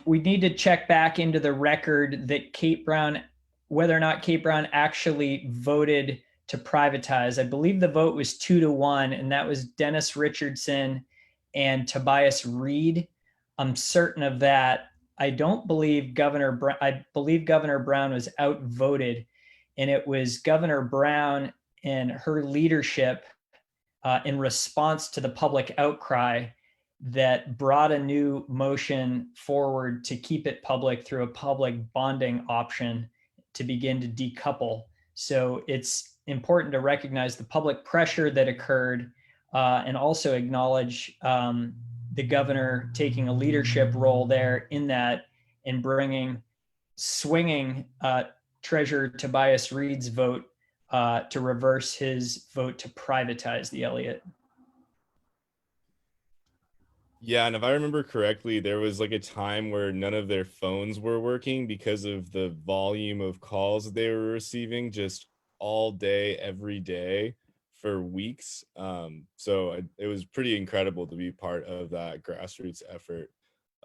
We need to check back into the record that whether or not Kate Brown actually voted to privatize. I believe the vote was 2-1, and that was Dennis Richardson and Tobias Reed. I'm certain of that. I don't believe I believe Governor Brown was outvoted, and it was Governor Brown and her leadership in response to the public outcry that brought a new motion forward to keep it public through a public bonding option to begin to decouple. So it's important to recognize the public pressure that occurred, and also acknowledge the governor taking a leadership role there in that, and swinging Treasurer Tobias Reed's vote to reverse his vote to privatize the Elliott. Yeah, and if I remember correctly, there was like a time where none of their phones were working because of the volume of calls that they were receiving just all day, every day for weeks. So it was pretty incredible to be part of that grassroots effort.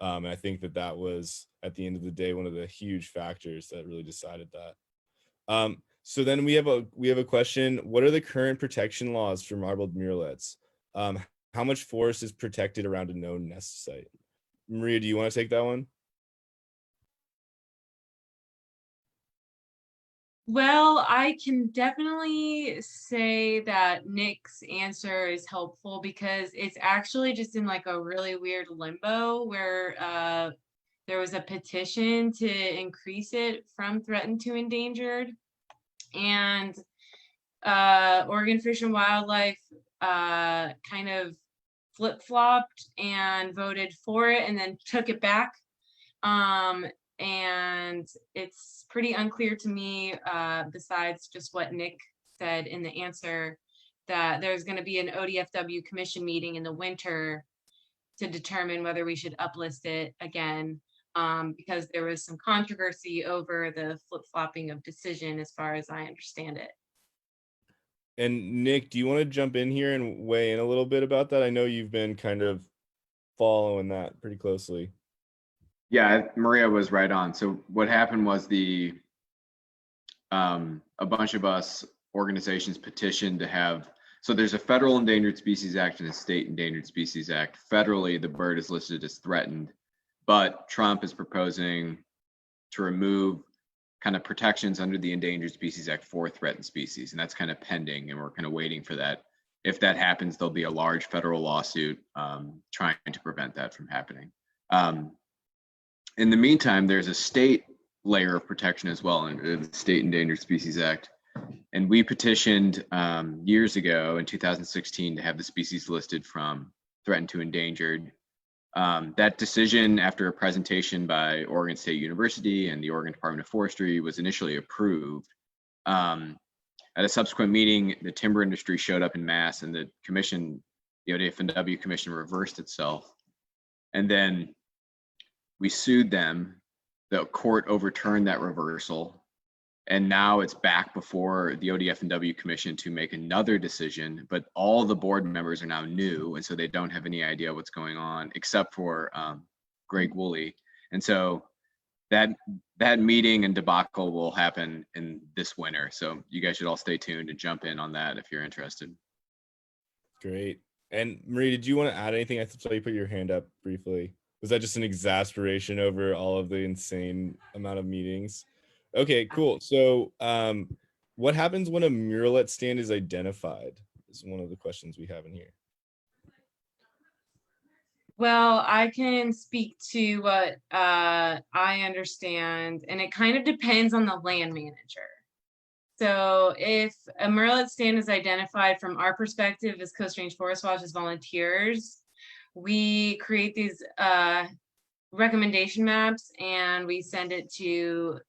And I think that that was, at the end of the day, one of the huge factors that really decided that. So then we have a question. What are the current protection laws for marbled murrelets? How much forest is protected around a known nest site? Maria, do you want to take that one? Well, I can definitely say that Nick's answer is helpful because it's actually just in like a really weird limbo where there was a petition to increase it from threatened to endangered, and Oregon Fish and Wildlife kind of flip-flopped and voted for it and then took it back. And it's pretty unclear to me, besides just what Nick said in the answer, that there's going to be an ODFW commission meeting in the winter to determine whether we should uplist it again, because there was some controversy over the flip-flopping of decision, as far as I understand it. And Nick, do you want to jump in here and weigh in a little bit about that? I know you've been kind of following that pretty closely. Yeah, Maria was right on. So what happened was a bunch of us organizations petitioned to have, so there's a federal Endangered Species Act and a state Endangered Species Act. Federally, the bird is listed as threatened, but Trump is proposing to remove kind of protections under the Endangered Species Act for threatened species, and that's kind of pending, and we're kind of waiting for that. If that happens, there'll be a large federal lawsuit trying to prevent that from happening. In the meantime, there's a state layer of protection as well under the State Endangered Species Act. And we petitioned years ago in 2016 to have the species listed from threatened to endangered. That decision, after a presentation by Oregon State University and the Oregon Department of Forestry, was initially approved. At a subsequent meeting, the timber industry showed up in mass, and the commission, the ODFW commission, reversed itself. And then we sued them. The court overturned that reversal, and now it's back before the ODF&W commission to make another decision, but all the board members are now new, and so they don't have any idea what's going on, except for Greg Woolley. And so that meeting and debacle will happen in this winter. So you guys should all stay tuned and jump in on that if you're interested. Great. And Marie, did you want to add anything? I saw you put your hand up briefly. Was that just an exasperation over all of the insane amount of meetings? Okay, cool. So what happens when a murrelet stand is identified is one of the questions we have in here. Well, I can speak to what I understand, and it kind of depends on the land manager. So if a murrelet stand is identified, from our perspective as Coast Range Forest Watch, as volunteers, we create these recommendation maps, and we send it to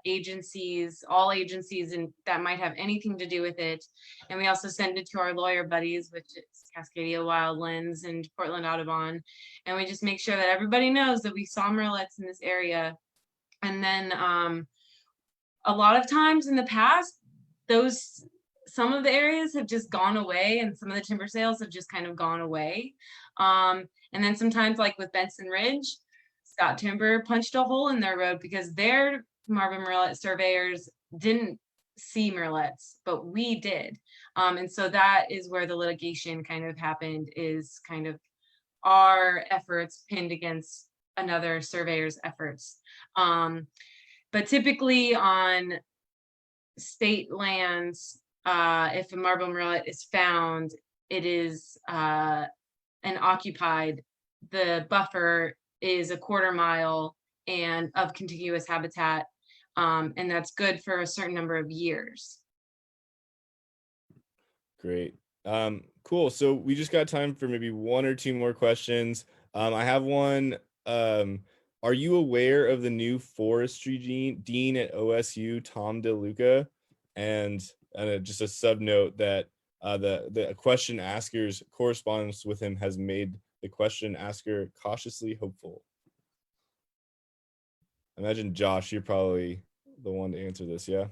agencies, all agencies that might have anything to do with it. And we also send it to our lawyer buddies, which is Cascadia Wildlands and Portland Audubon. And we just make sure that everybody knows that we saw murrelets in this area. And then a lot of times in the past, some of the areas have just gone away, and some of the timber sales have just kind of gone away. And then sometimes, like with Benson Ridge, Scott Timber punched a hole in their road because their marbled murrelet surveyors didn't see murrelets, but we did. And so that is where the litigation kind of happened, is kind of our efforts pinned against another surveyor's efforts. But typically on state lands, if a marbled murrelet is found, it is and occupied, the buffer is a 1/4 mile and of contiguous habitat, and that's good for a certain number of years. Great. Cool. So we just got time for maybe 1 or 2 more questions. I have one. Are you aware of the new forestry dean at OSU, Tom DeLuca? And just a sub note that the question asker's correspondence with him has made the question asker cautiously hopeful. I imagine, Josh, you're probably the one to answer this, yeah?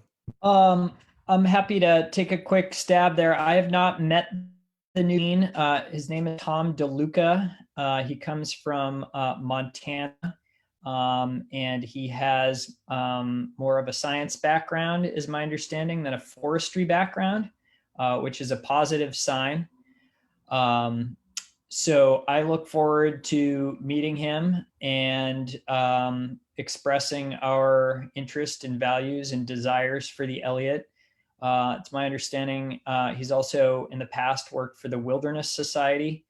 I'm happy to take a quick stab there. I have not met the new dean. His name is Tom DeLuca. He comes from Montana, and he has more of a science background, is my understanding, than a forestry background, which is a positive sign. So I look forward to meeting him and expressing our interest and values and desires for the Elliott. It's my understanding he's also in the past worked for the Wilderness Society.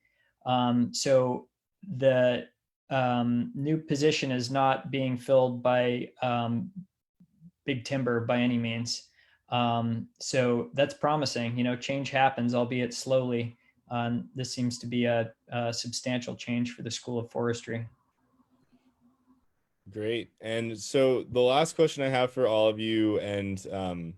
So the new position is not being filled by big timber by any means. So that's promising. You know, change happens, albeit slowly. This seems to be a substantial change for the School of Forestry. Great. And so the last question I have for all of you, and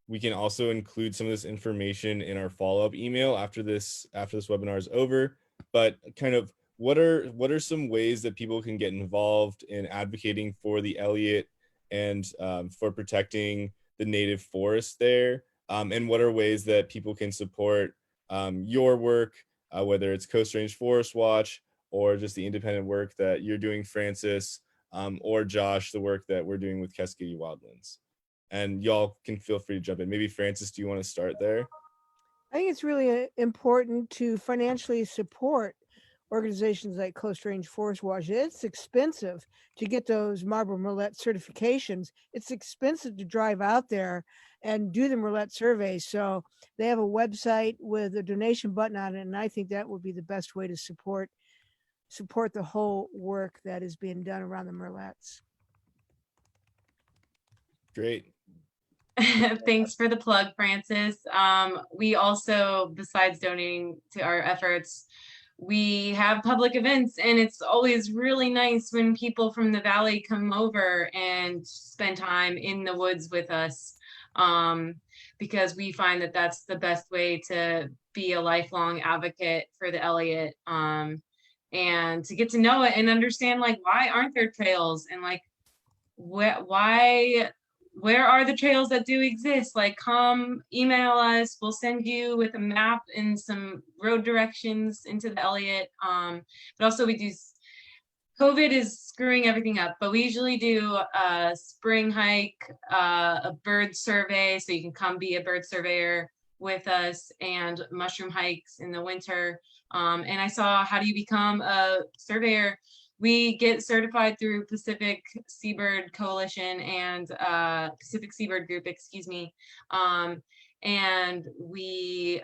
we can also include some of this information in our follow-up email after this webinar is over, but kind of what are some ways that people can get involved in advocating for the Elliott and for protecting the native forest there? And what are ways that people can support your work, whether it's Coast Range Forest Watch or just the independent work that you're doing, Francis, or Josh, the work that we're doing with Cascadia Wildlands? And y'all can feel free to jump in. Maybe Francis, do you want to start there? I think it's really important to financially support organizations like Coast Range Forest Watch. It's expensive to get those marble murrelet certifications. It's expensive to drive out there and do the murrelet surveys. So they have a website with a donation button on it, and I think that would be the best way to support the whole work that is being done around the murrelets. Great. Thanks for the plug, Francis. We also, besides donating to our efforts, we have public events, and it's always really nice when people from the valley come over and spend time in the woods with us, because we find that that's the best way to be a lifelong advocate for the Elliott, and to get to know it and understand, like, why aren't there trails, and like where are the trails that do exist? Like, come email us. We'll send you with a map and some road directions into the Elliott. But also we do, COVID is screwing everything up, but we usually do a spring hike, a bird survey, so you can come be a bird surveyor with us, and mushroom hikes in the winter. And I saw, how do you become a surveyor? We get certified through Pacific Seabird Coalition and Pacific Seabird Group, excuse me. And we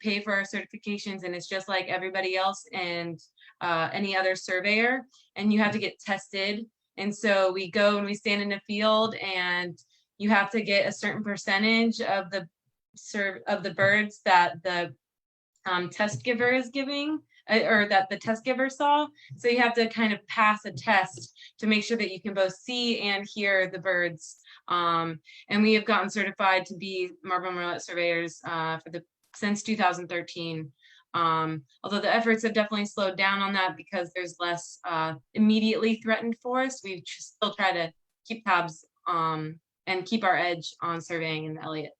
pay for our certifications, and it's just like everybody else and any other surveyor, and you have to get tested. And so we go and we stand in a field, and you have to get a certain percentage of the birds that the test giver is giving, or that the test giver saw. So you have to kind of pass a test to make sure that you can both see and hear the birds. And we have gotten certified to be marble murrelet surveyors since 2013. Although the efforts have definitely slowed down on that because there's less immediately threatened forests, we still try to keep tabs and keep our edge on surveying in the Elliott.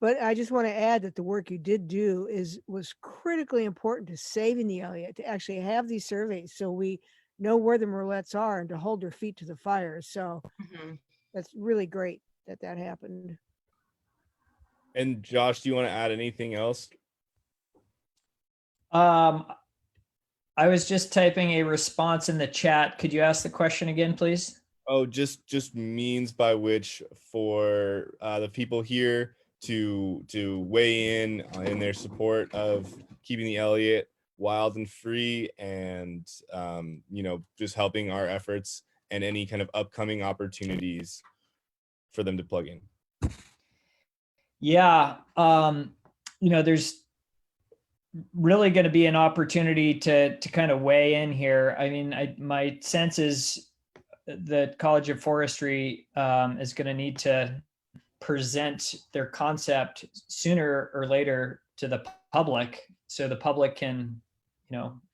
But I just want to add that the work you did do was critically important to saving the Elliott, to actually have these surveys so we know where the murrelets are and to hold their feet to the fire. So that's really great that happened. And Josh, do you want to add anything else? I was just typing a response in the chat. Could you ask the question again, please? Oh, just means by which for the people here to weigh in their support of keeping the Elliott wild and free, and just helping our efforts and any kind of upcoming opportunities for them to plug in. Yeah, there's really going to be an opportunity to kind of weigh in here. I mean, my sense is the College of Forestry is going to need to present their concept sooner or later to the public, so the public can,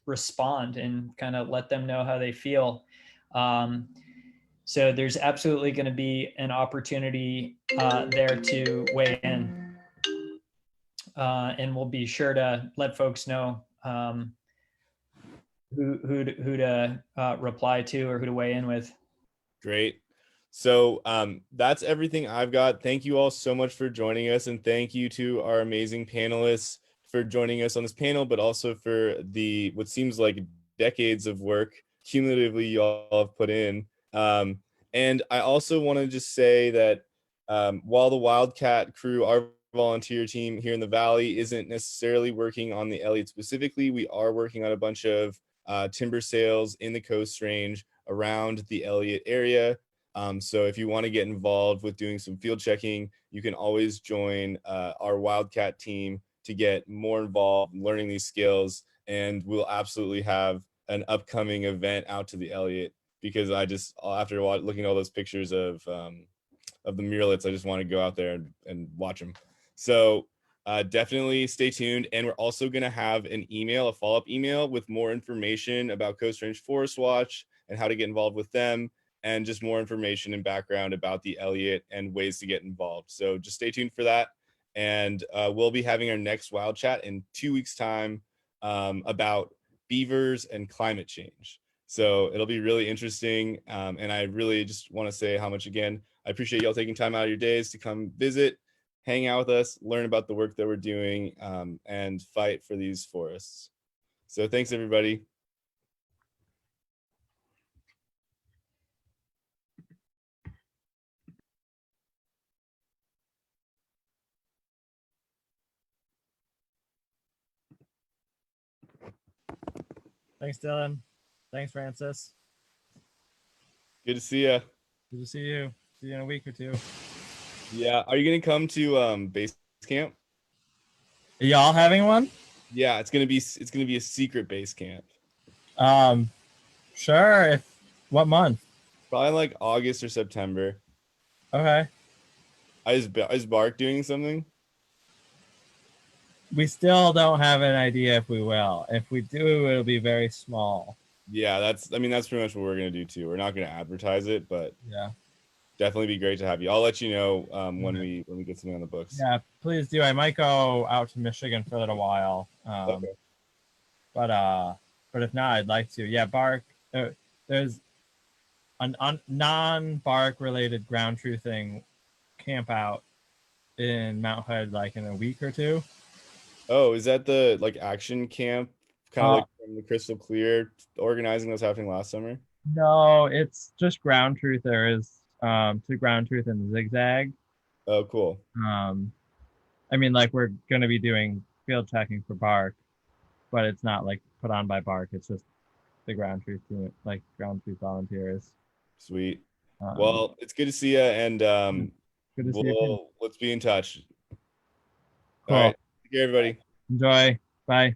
respond and kind of let them know how they feel. So there's absolutely going to be an opportunity there to weigh in. and we'll be sure to let folks know who to reply to or who to weigh in with. Great. So that's everything I've got. Thank you all so much for joining us, and thank you to our amazing panelists for joining us on this panel, but also for the what seems like decades of work cumulatively you all have put in. And I also want to just say that while the Wildcat crew, our volunteer team here in the Valley, isn't necessarily working on the Elliott specifically, we are working on a bunch of timber sales in the Coast Range around the Elliott area. So if you want to get involved with doing some field checking, you can always join our Wildcat team to get more involved in learning these skills. And we'll absolutely have an upcoming event out to the Elliott, because after looking at all those pictures of the murrelets, I just want to go out there and watch them. So definitely stay tuned. And we're also going to have a follow-up email with more information about Coast Range Forest Watch and how to get involved with them, and just more information and background about the Elliott and ways to get involved. So just stay tuned for that. And we'll be having our next Wild Chat in 2 weeks' time about beavers and climate change. So it'll be really interesting. And I really just want to say how much, again, I appreciate y'all taking time out of your days to come visit, hang out with us, learn about the work that we're doing, and fight for these forests. So thanks, everybody. Thanks, Dylan. Thanks, Francis. Good to see you. Good to see you. See you in a week or two. Yeah. Are you going to come to base camp? Are y'all having one? Yeah, it's gonna be a secret base camp. Sure. What month? Probably like August or September. Okay. Is Bark doing something? We still don't have an idea if we will. If we do, it'll be very small. Yeah, that's pretty much what we're gonna do too. We're not gonna advertise it, but yeah, definitely be great to have you. I'll let you know when we get something on the books. Yeah, please do. I might go out to Michigan for a little while. Okay. But if not, I'd like to. Yeah, Bark. There's a non-bark related ground truthing camp out in Mount Hood like in a week or two. Oh, is that the like action camp, kind of like from the Crystal Clear organizing that was happening last summer? No, it's just ground truth. There is to ground truth and zigzag. Oh, cool. I mean, like we're going to be doing field checking for bark, but it's not like put on by bark. It's just the ground truth team, like ground truth volunteers. Sweet. Well, it's good to see you, and good to see you. let's be in touch. Cool. All right. Take care, everybody. Enjoy. Bye.